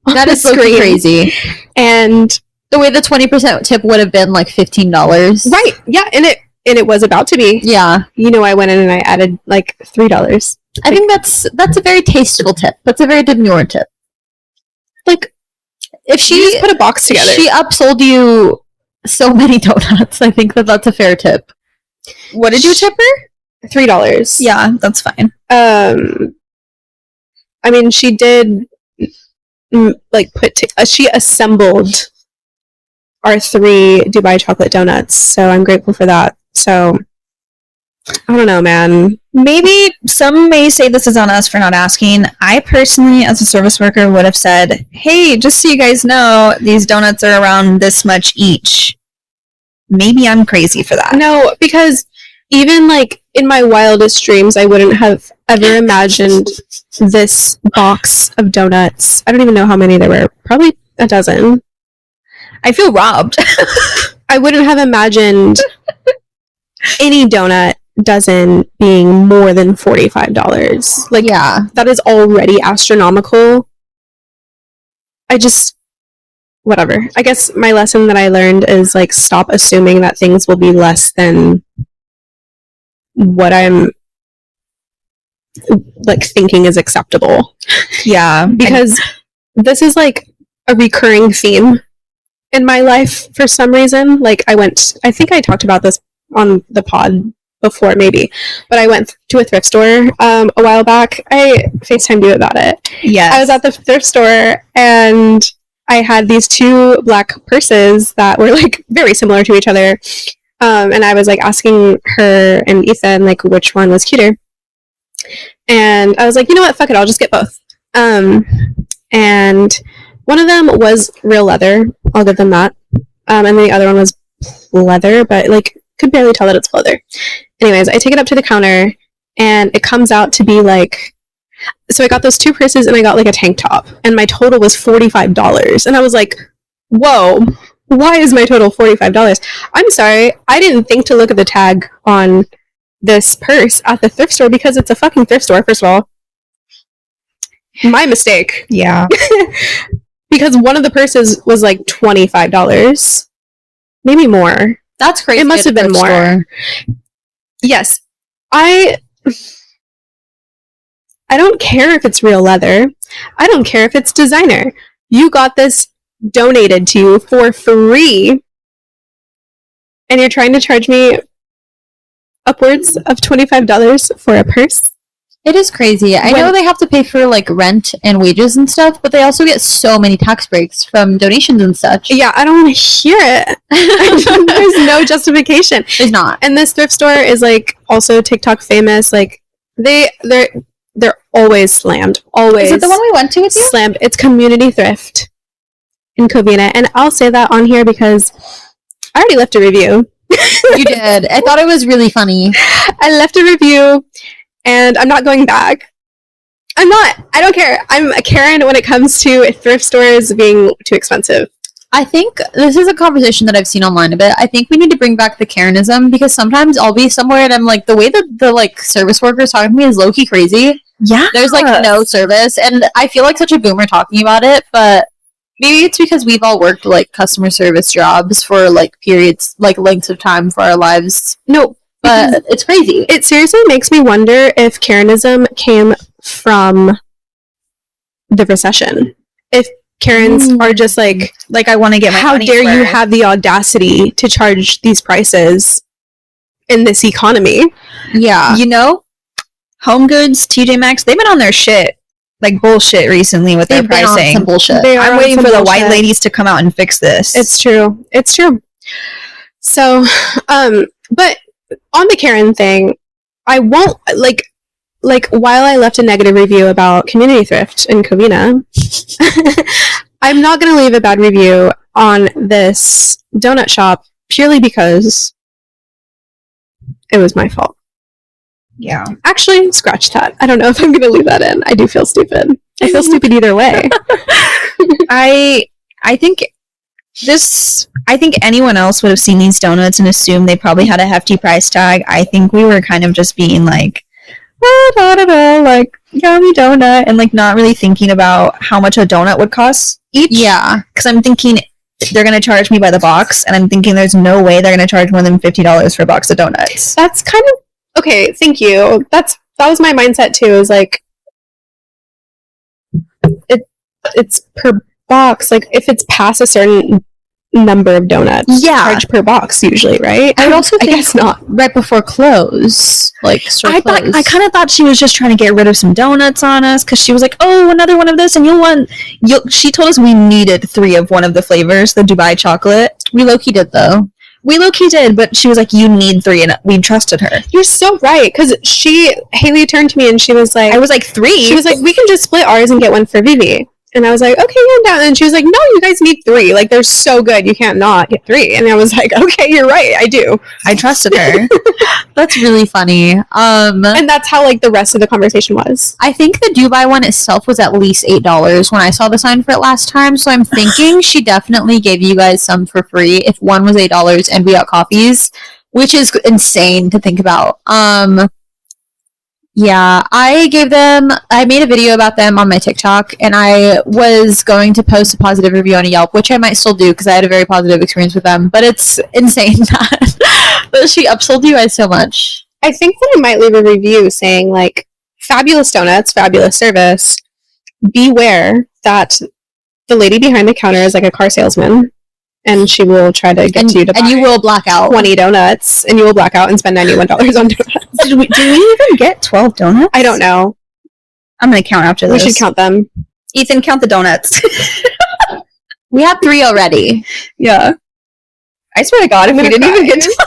That is so crazy. And the way the 20% tip would have been like $15. Right. Yeah, and it was about to be. Yeah. You know, I went in and I added like $3. I think that's a very tasteful tip. That's a very demure tip. Like, if she just put a box together. She upsold you so many donuts. I think that's a fair tip. What did you tip her? $3. Yeah, that's fine. I mean, she did like she assembled our 3 Dubai chocolate donuts, so I'm grateful for that. So I don't know, man. Maybe some may say this is on us for not asking. I personally, as a service worker, would have said, hey, just so you guys know, these donuts are around this much each. Maybe I'm crazy for that. No, because even like in my wildest dreams, I wouldn't have ever imagined this box of donuts. I don't even know how many there were. Probably a dozen. I feel robbed. I wouldn't have imagined any donut dozen being more than $45. Like, yeah, that is already astronomical. Whatever. I guess my lesson that I learned is, like, stop assuming that things will be less than what I'm, like, thinking is acceptable. Yeah. Because this is, like, a recurring theme in my life for some reason. Like, I think I talked about this on the pod before, maybe, but I went to a thrift store a while back. I FaceTimed you about it. Yes. I was at the thrift store, and I had these 2 black purses that were, like, very similar to each other. And I was, like, asking her and Ethan, like, which one was cuter. And I was like, you know what? Fuck it. I'll just get both. And one of them was real leather. I'll give them that. And the other one was leather, but like could barely tell that it's leather. Anyways, I take it up to the counter, and it comes out to be like. So I got those 2 purses, and I got like a tank top, and my total was $45. And I was like, "Whoa, why is my total $45?" I'm sorry, I didn't think to look at the tag on this purse at the thrift store because it's a fucking thrift store. First of all, my mistake. Yeah. Because one of the purses was like $25, maybe more. That's crazy. It must have been more. Store. Yes, I don't care if it's real leather. I don't care if it's designer. You got this donated to you for free, and you're trying to charge me upwards of $25 for a purse? It is crazy. I know they have to pay for like rent and wages and stuff, but they also get so many tax breaks from donations and such. Yeah, I don't want to hear it. There's no justification. There's not. And this thrift store is like also TikTok famous. Like they're always slammed. Always. Is it the one we went to with you? Slammed. It's Community Thrift in Covina, and I'll say that on here because I already left a review. You did. I thought it was really funny. I left a review, and I'm not going back. I don't care. I'm a Karen when it comes to thrift stores being too expensive. I think this is a conversation that I've seen online a bit. I think we need to bring back the Karenism, because sometimes I'll be somewhere and I'm like, the way that the like service workers talking to me is low-key crazy. Yeah. There's like no service, and I feel like such a boomer talking about it, but maybe it's because we've all worked like customer service jobs for like periods, like lengths of time for our lives. No, but it's crazy. It seriously makes me wonder if Karenism came from the recession. If Karens are just like I want to get my how money's dare you worth. have the audacity to charge these prices in this economy? Yeah. You know, Home Goods, TJ Maxx, they've been on their shit, like bullshit recently with their They've been on pricing. some bullshit. I'm waiting for the white ladies to come out and fix this. It's true. It's true. So, but on the Karen thing, I won't like while I left a negative review about Community Thrift in Covina, I'm not going to leave a bad review on this donut shop purely because it was my fault. Yeah. Actually, scratch that. I don't know if I'm going to leave that in. I do feel stupid. I feel stupid either way. I think anyone else would have seen these donuts and assumed they probably had a hefty price tag. I think we were kind of just being like, like yummy donut, and like not really thinking about how much a donut would cost each. Yeah. Because I'm thinking they're going to charge me by the box, and I'm thinking there's no way they're going to charge more than $50 for a box of donuts. That's kind of okay. Thank you. That was my mindset too. Is like it's per box. Like if it's past a certain number of donuts, charge per box usually, right? I would also think I guess not right before close, like I kind of thought she was just trying to get rid of some donuts on us, because she was like, oh, another one of this, and she told us we needed 3 of one of the flavors, the Dubai chocolate. We low-key did though. We low-key did, but she was like, you need 3, and we trusted her. You're so right, because Haley turned to me and she was like, I was like, 3? She was like, we can just split ours and get one for Vivi. And I was like, okay, yeah, I'm down. And she was like, no, you guys need 3. Like, they're so good. You can't not get 3. And I was like, okay, you're right. I do. I trusted her. That's really funny. And that's how, like, the rest of the conversation was. I think the Dubai one itself was at least $8 when I saw the sign for it last time. So I'm thinking she definitely gave you guys some for free if one was $8 and we got copies, which is insane to think about. Yeah, I made a video about them on my TikTok, and I was going to post a positive review on Yelp, which I might still do because I had a very positive experience with them, but it's insane that she upsold you guys so much. I think that I might leave a review saying, like, fabulous donuts, fabulous service. Beware that the lady behind the counter is like a car salesman, and she will try to get you to buy and you will black out 20 donuts, and you will black out and spend $91 on donuts. Did we even get 12 donuts? I don't know. I'm going to count after this. We should count them. Ethan, count the donuts. We had 3 already. Yeah. I swear to God, if we didn't even get 12,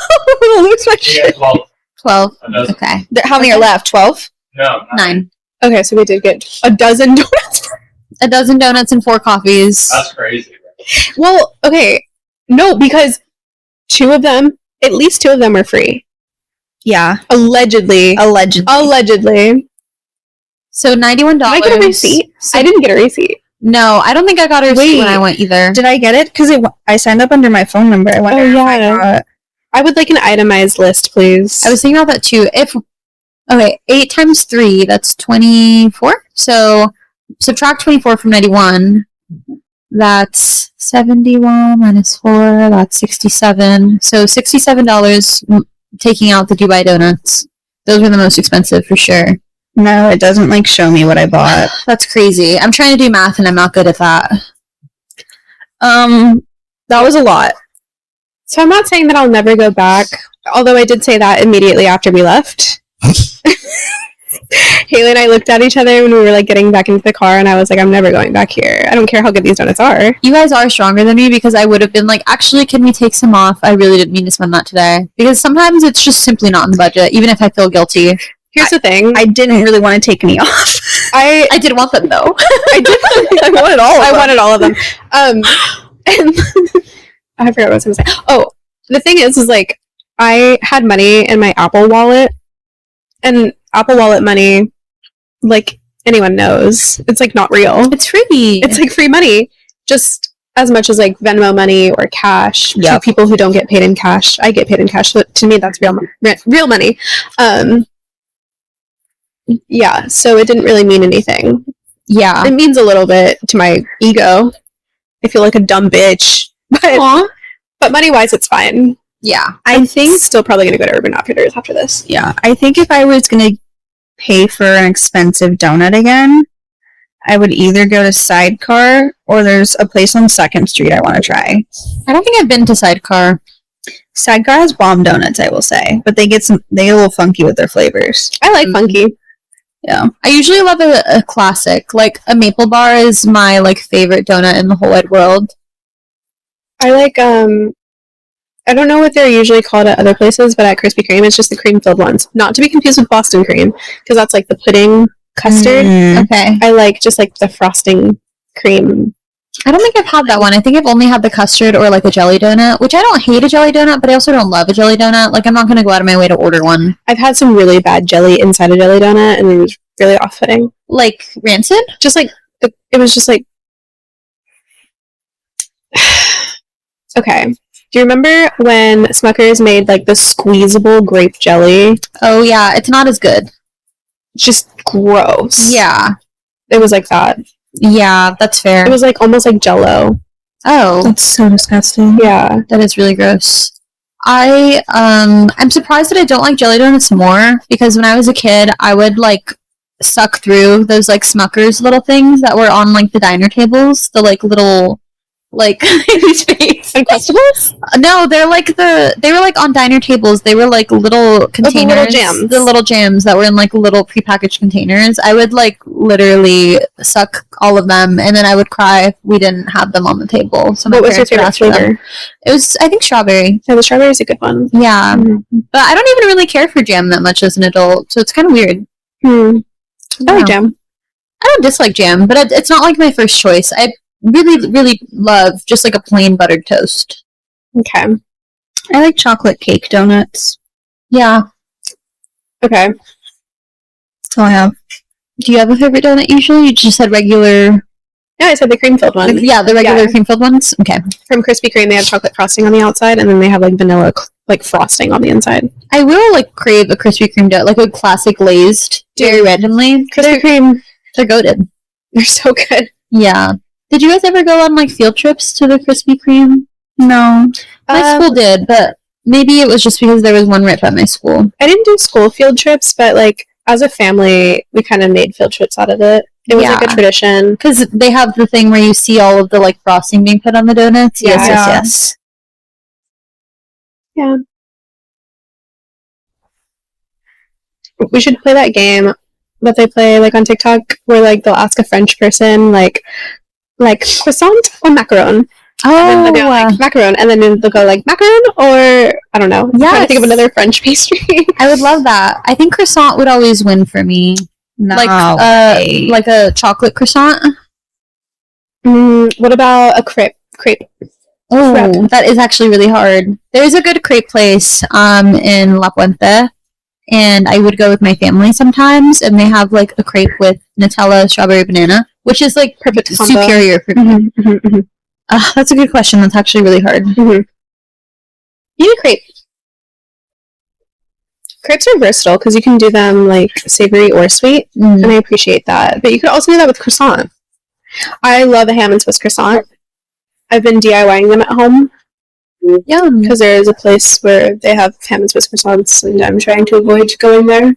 we'll lose my shit. 12. Okay. How many are left? 12? No. 9. Okay, so we did get a dozen donuts. A dozen donuts and 4 coffees. That's crazy. Well, okay. No, because at least 2 of them were free. Yeah. Allegedly. So $91. Did I get a receipt? I didn't get a receipt. No, I don't think I got a receipt when I went either. Did I get it? Because I signed up under my phone number. I wonder if I got... I would like an itemized list, please. I was thinking about that too. 8 times 3, that's 24. So subtract 24 from 91. That's 71 minus 4. That's 67. So $67 taking out the Dubai donuts. Those were the most expensive for sure. No, it doesn't like show me what I bought. That's crazy. I'm trying to do math and I'm not good at that. That was a lot. So I'm not saying that I'll never go back, although I did say that immediately after we left. Haley and I looked at each other when we were like getting back into the car, and I was like, I'm never going back here. I don't care how good these donuts are. You guys are stronger than me, because I would have been like, actually, can we take some off? I really didn't mean to spend that today. Because sometimes it's just simply not in the budget, even if I feel guilty. Here's the thing. I didn't really want to take any off. I did want them, though. I did. I wanted all of them. I wanted all of them. And I forgot what I was going to say. Oh, the thing is like, I had money in my Apple Wallet, and Apple Wallet money, like anyone knows, it's like not real. It's free. It's like free money, just as much as like Venmo money or cash. To people who don't get paid in cash, I get paid in cash. So to me, that's real money. Yeah. So it didn't really mean anything. Yeah. It means a little bit to my ego. I feel like a dumb bitch, but money wise, it's fine. Yeah. I think still probably going to go to Urban Outfitters after this. Yeah. I think if I was going to pay for an expensive donut again, I would either go to Sidecar, or there's a place on 2nd Street I want to try. I don't think I've been to Sidecar. Sidecar has bomb donuts, I will say, but they get a little funky with their flavors. I like funky. Yeah. I usually love a classic. Like, a maple bar is my, like, favorite donut in the whole wide world. I like, I don't know what they're usually called at other places, but at Krispy Kreme, it's just the cream-filled ones. Not to be confused with Boston cream, because that's like the pudding custard. Okay. I like just like the frosting cream. I don't think I've had that one. I think I've only had the custard or like a jelly donut, which I don't hate a jelly donut, but I also don't love a jelly donut. Like, I'm not going to go out of my way to order one. I've had some really bad jelly inside a jelly donut, and it was really off-putting. Like, rancid? Just like, it was just like... Okay. Do you remember when Smucker's made, like, the squeezable grape jelly? Oh, yeah. It's not as good. It's just gross. Yeah. It was like that. Yeah, that's fair. It was, like, almost like Jell-O. Oh. That's so disgusting. Yeah. That is really gross. I'm surprised that I don't like jelly donuts more, because when I was a kid, I would, like, suck through those, like, Smucker's little things that were on, like, the diner tables. The, like, little... Like, his face. Uncrustables? No, they were like on diner tables. They were like little containers. The little jams. The little jams that were in like little prepackaged containers. I would like literally suck all of them, and then I would cry if we didn't have them on the table. So what was your favorite flavor? It was, I think, strawberry. Yeah, the strawberry is a good one. Yeah. Mm-hmm. But I don't even really care for jam that much as an adult, so it's kind of weird. I like jam. I don't dislike jam, but it's not like my first choice. I really, really love just like a plain buttered toast. Okay. I like chocolate cake donuts. Yeah. Okay. That's all I have. Do you have a favorite donut usually? You just had regular... Yeah, I said the cream-filled one. The regular cream-filled ones? Okay. From Krispy Kreme, they have chocolate frosting on the outside, and then they have like vanilla like frosting on the inside. I will like crave a Krispy Kreme donut, like a classic glazed, very randomly. Krispy Kreme, they're goated. They're so good. Yeah. Did you guys ever go on, like, field trips to the Krispy Kreme? No. My school did, but maybe it was just because there was one right by my school. I didn't do school field trips, but, like, as a family, we kind of made field trips out of it. It was, like, a tradition. Because they have the thing where you see all of the, like, frosting being put on the donuts. Yes. Yeah. We should play that game that they play, like, on TikTok, where, like, they'll ask a French person, like croissant or macaron. Oh, and then like macaron, and then they'll go like macaron or I don't know. I'm trying to think of another French pastry. I would love that. I think croissant would always win for me. No like like a chocolate croissant. What about a crepe? Oh, that is actually really hard. There's a good crepe place in La Puente, and I would go with my family sometimes, and they have like a crepe with Nutella, strawberry, banana, which is like Perfect combo. superior for me. That's a good question. That's actually really hard. You need a crepe. Crepes are versatile because you can do them like savory or sweet, and I appreciate that. But you could also do that with croissant. I love a ham and Swiss croissant. I've been DIYing them at home. Yum. Because there is a place where they have ham and Swiss croissants, and I'm trying to avoid going there.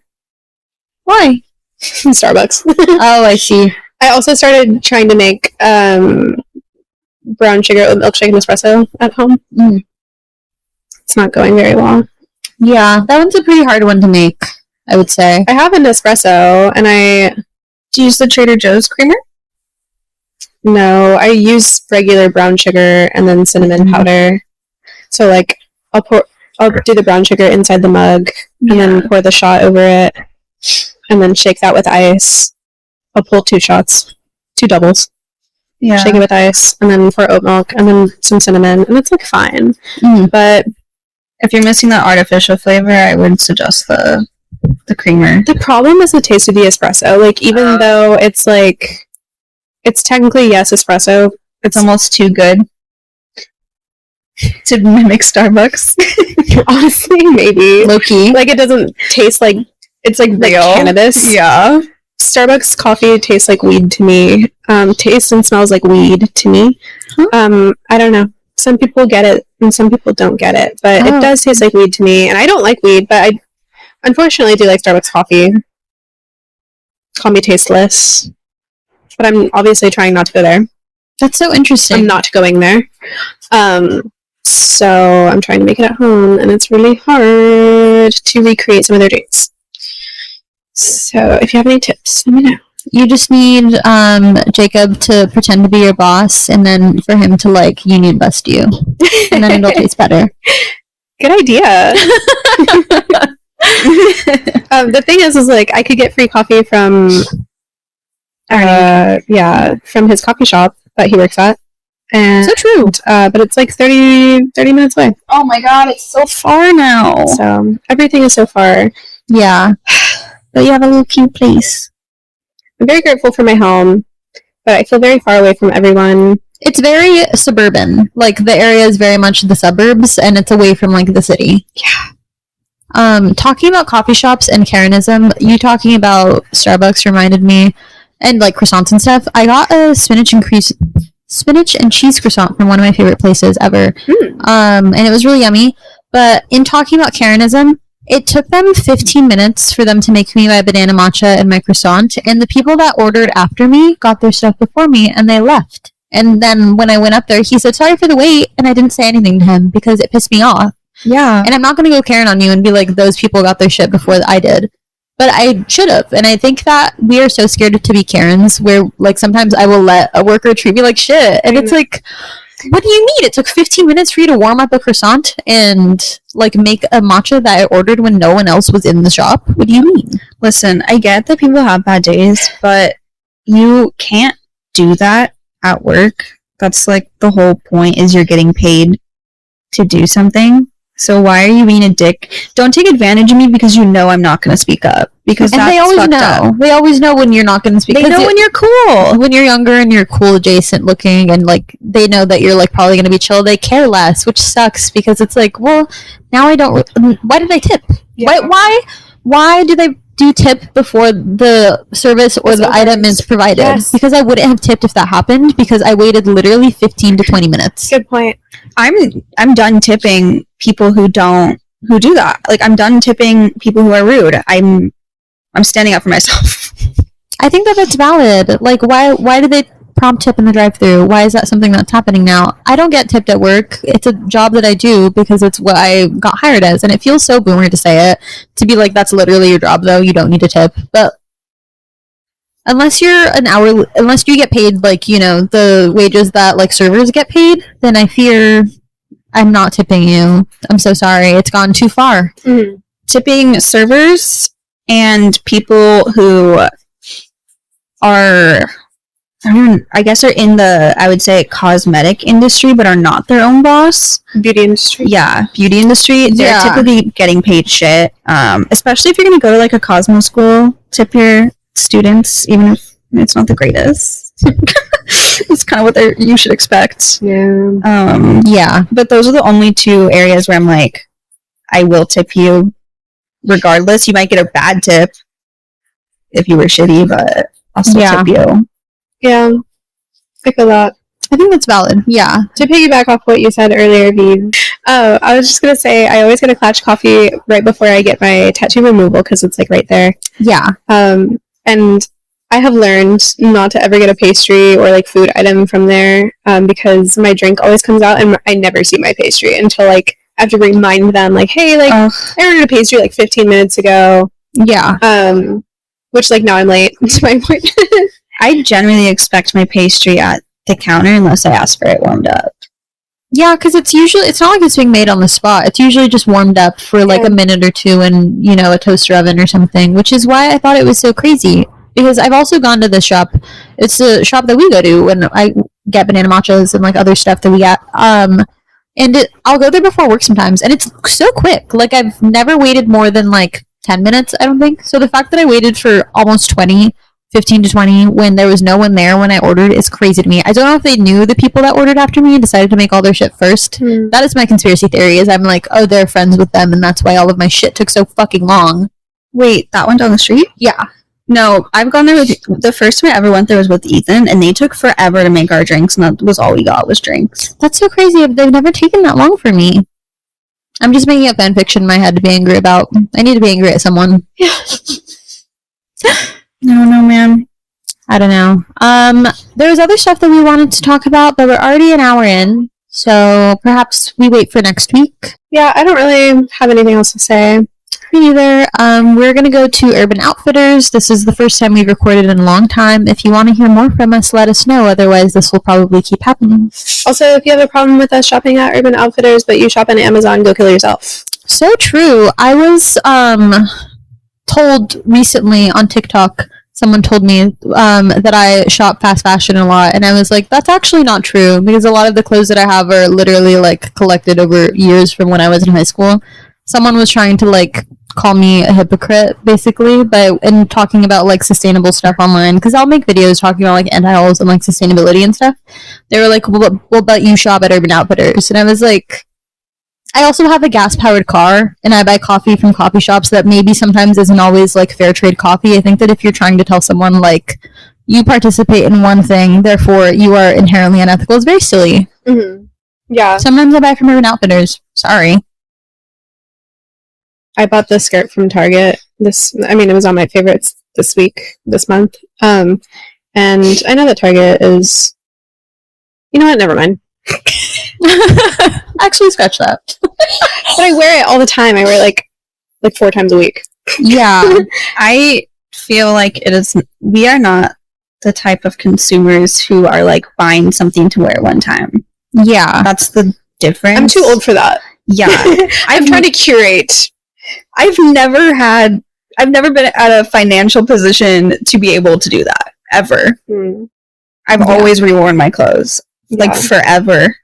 Why? Starbucks. Oh, I see. I also started trying to make brown sugar oat milkshake and espresso at home. It's not going very well. Yeah, that one's a pretty hard one to make, I would say. I have an espresso, and do you use the Trader Joe's creamer? No, I use regular brown sugar and then cinnamon powder. So like I'll do the brown sugar inside the mug and then pour the shot over it and then shake that with ice. I'll pull 2 shots, 2 doubles. Yeah. Shake it with ice and then pour oat milk and then some cinnamon, and it's like fine. But if you're missing that artificial flavor, I would suggest the creamer. The problem is the taste of the espresso. Like even though it's like it's technically espresso, it's almost too good to mimic Starbucks. Honestly, maybe. Low-key. Like it doesn't taste like it's like real cannabis. Yeah. Starbucks coffee tastes like weed to me. Tastes and smells like weed to me. I don't know. Some people get it and some people don't get it, but it does taste like weed to me. And I don't like weed, but I unfortunately do like Starbucks coffee. Call me tasteless. But I'm obviously trying not to go there. That's so interesting. I'm not going there. So I'm trying to make it at home, and it's really hard to recreate some of their drinks. So if you have any tips, let me know. You just need Jacob to pretend to be your boss, and then for him to like union bust you, and then it'll taste better. Good idea. The thing is like I could get free coffee from from his coffee shop that he works at. And, so true. But it's like 30 minutes away. Oh my god, it's so far now. So everything is so far. Yeah. But you have a little cute place. I'm very grateful for my home, but I feel very far away from everyone. It's very suburban. Like the area is very much the suburbs, and it's away from like the city. Yeah. Talking about coffee shops and Karenism, you talking about Starbucks reminded me, and like croissants and stuff. I got a spinach and cheese croissant from one of my favorite places ever. And it was really yummy. But in talking about Karenism, it took them 15 minutes for them to make me my banana matcha and my croissant, and the people that ordered after me got their stuff before me, and they left. And then when I went up there, he said, sorry for the wait, and I didn't say anything to him because it pissed me off. Yeah. And I'm not going to go Karen on you and be like, those people got their shit before I did. But I should have. And I think that we are so scared to be Karens where, like, sometimes I will let a worker treat me like shit. And it's like, what do you mean? It took 15 minutes for you to warm up a croissant and, like, make a matcha that I ordered when no one else was in the shop? What do you mean? Listen, I get that people have bad days, but you can't do that at work. That's, like, the whole point is you're getting paid to do something. So why are you being a dick? Don't take advantage of me because you know I'm not going to speak up. Because and that's they always fucked know. up. They always know when you're not going to speak. They know when you're cool. When you're younger and you're cool adjacent looking, and like they know that you're like probably going to be chill. They care less, which sucks because it's like, well, now I don't. Why did I tip? Yeah. Why do they do tip before the service or the item is provided? Yes. Because I wouldn't have tipped if that happened because I waited literally 15 to 20 minutes. Good point. I'm done tipping people who do that. Like, I'm done tipping people who are rude. I'm standing up for myself. I think that that's valid. Like, why do they prompt tip in the drive-thru? Why is that something that's happening now? I don't get tipped at work. It's a job that I do because it's what I got hired as, and it feels so boomer to say it, to be like, that's literally your job, though. You don't need to tip. But unless you get paid, like, you know, the wages that, like, servers get paid, then I fear I'm not tipping you. I'm so sorry. It's gone too far. Tipping servers and people who are, I guess, are in the, I would say, cosmetic industry, but are not their own boss. Beauty industry. Yeah, beauty industry. They're typically getting paid shit. Especially if you're going to go to like a Cosmo school, tip your students, even if it's not the greatest. It's kind of what you should expect. Yeah. Yeah, but those are the only two areas where I'm like, I will tip you regardless. You might get a bad tip if you were shitty, but I'll still tip you. Yeah. I feel that. I think that's valid. Yeah. To piggyback off what you said earlier, Viv, I was just going to say, I always get a Clutch coffee right before I get my tattoo removal because it's like right there. Yeah. And I have learned not to ever get a pastry or like food item from there because my drink always comes out and I never see my pastry until like I have to remind them like, hey, like I ordered a pastry like 15 minutes ago. Yeah. Which like now I'm late to my appointment. I generally expect my pastry at the counter unless I ask for it warmed up. Yeah, because it's not like it's being made on the spot. It's usually just warmed up for like a minute or two in, you know, a toaster oven or something, which is why I thought it was so crazy. Because I've also gone to this shop. It's a shop that we go to when I get banana matchas and like other stuff that we get. I'll go there before work sometimes, and it's so quick. Like I've never waited more than like 10 minutes, I don't think. So the fact that I waited for almost 15 to 20 when there was no one there when I ordered is crazy to me. I don't know if they knew the people that ordered after me and decided to make all their shit first. That is my conspiracy theory, is I'm like, oh, they're friends with them and that's why all of my shit took so fucking long. Wait, that one down the street? Yeah. No, I've gone there with, the first time I ever went there was with Ethan, and they took forever to make our drinks, and that was all we got was drinks. That's so crazy. They've never taken that long for me. I'm just making up fan fiction in my head to be angry about. I need to be angry at someone. No, man. I don't know. There was other stuff that we wanted to talk about, but we're already an hour in, so perhaps we wait for next week. Yeah, I don't really have anything else to say. Me neither. We're going to go to Urban Outfitters. This is the first time we've recorded in a long time. If you want to hear more from us, let us know. Otherwise, this will probably keep happening. Also, if you have a problem with us shopping at Urban Outfitters, but you shop on Amazon, go kill yourself. So true. I was told recently on TikTok, someone told me that I shop fast fashion a lot, and I was like, that's actually not true, because a lot of the clothes that I have are literally like collected over years from when I was in high school. Someone was trying to like call me a hypocrite basically and talking about like sustainable stuff online, because I'll make videos talking about like anti-holes and like sustainability and stuff. They were like, well, but you shop at Urban Outfitters, and I was like, I also have a gas-powered car, and I buy coffee from coffee shops that maybe sometimes isn't always like fair trade coffee. I think that if you're trying to tell someone like you participate in one thing, therefore you are inherently unethical, it's very silly. Mm-hmm. Yeah. Sometimes I buy from Urban Outfitters. Sorry. I bought this skirt from Target. It was on my favorites this month. And I know that Target is, you know what, never mind. Actually, scratch that. But I wear it all the time. I wear it like 4 times a week. Yeah. I feel like we are not the type of consumers who are like buying something to wear one time. Yeah. That's the difference. I'm too old for that. Yeah. I'm trying to curate. I've never been at a financial position to be able to do that, ever. I've always reworn my clothes, like forever.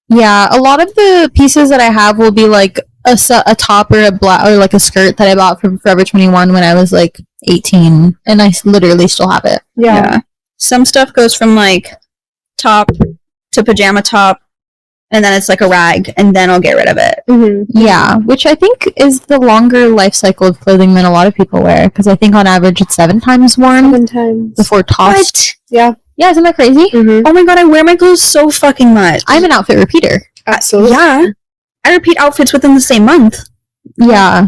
Yeah, a lot of the pieces that I have will be like a top or or like a skirt that I bought from Forever 21 when I was like 18, and I literally still have it. Yeah. Some stuff goes from like top to pajama top, and then it's like a rag, and then I'll get rid of it. Mm-hmm. Yeah, which I think is the longer life cycle of clothing than a lot of people wear, because I think on average it's 7 times worn 7 times before tossed. What? Yeah, isn't that crazy? Mm-hmm. Oh my god, I wear my clothes so fucking much. I'm an outfit repeater. Absolutely. Yeah. I repeat outfits within the same month. Yeah.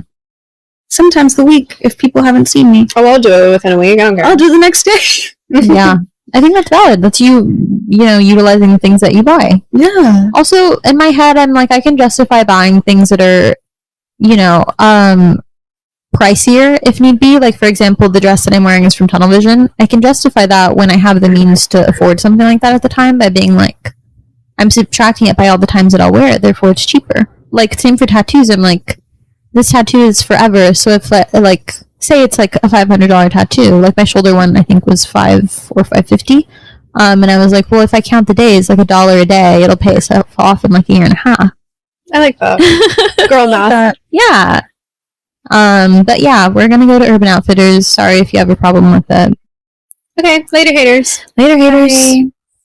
Sometimes the week, if people haven't seen me. Oh, I'll do it within a week. I don't care. I'll do it the next day. Yeah. I think that's valid. That's you utilizing the things that you buy. Yeah. Also, in my head, I'm like, I can justify buying things that are, pricier if need be. Like, for example, the dress that I'm wearing is from Tunnel Vision. I can justify that when I have the means to afford something like that at the time by being like, I'm subtracting it by all the times that I'll wear it, therefore it's cheaper. Like, same for tattoos. I'm like, this tattoo is forever, so if, like, say it's like a $500 tattoo. Like my shoulder one, I think was $5 or $5.50. And I was like, well, if I count the days, like $1 a day, it'll pay itself off in like a year and a half. I like that. Girl math. Yeah. But yeah, we're gonna go to Urban Outfitters. Sorry if you have a problem with it. Okay, later, haters. Later, haters. Bye.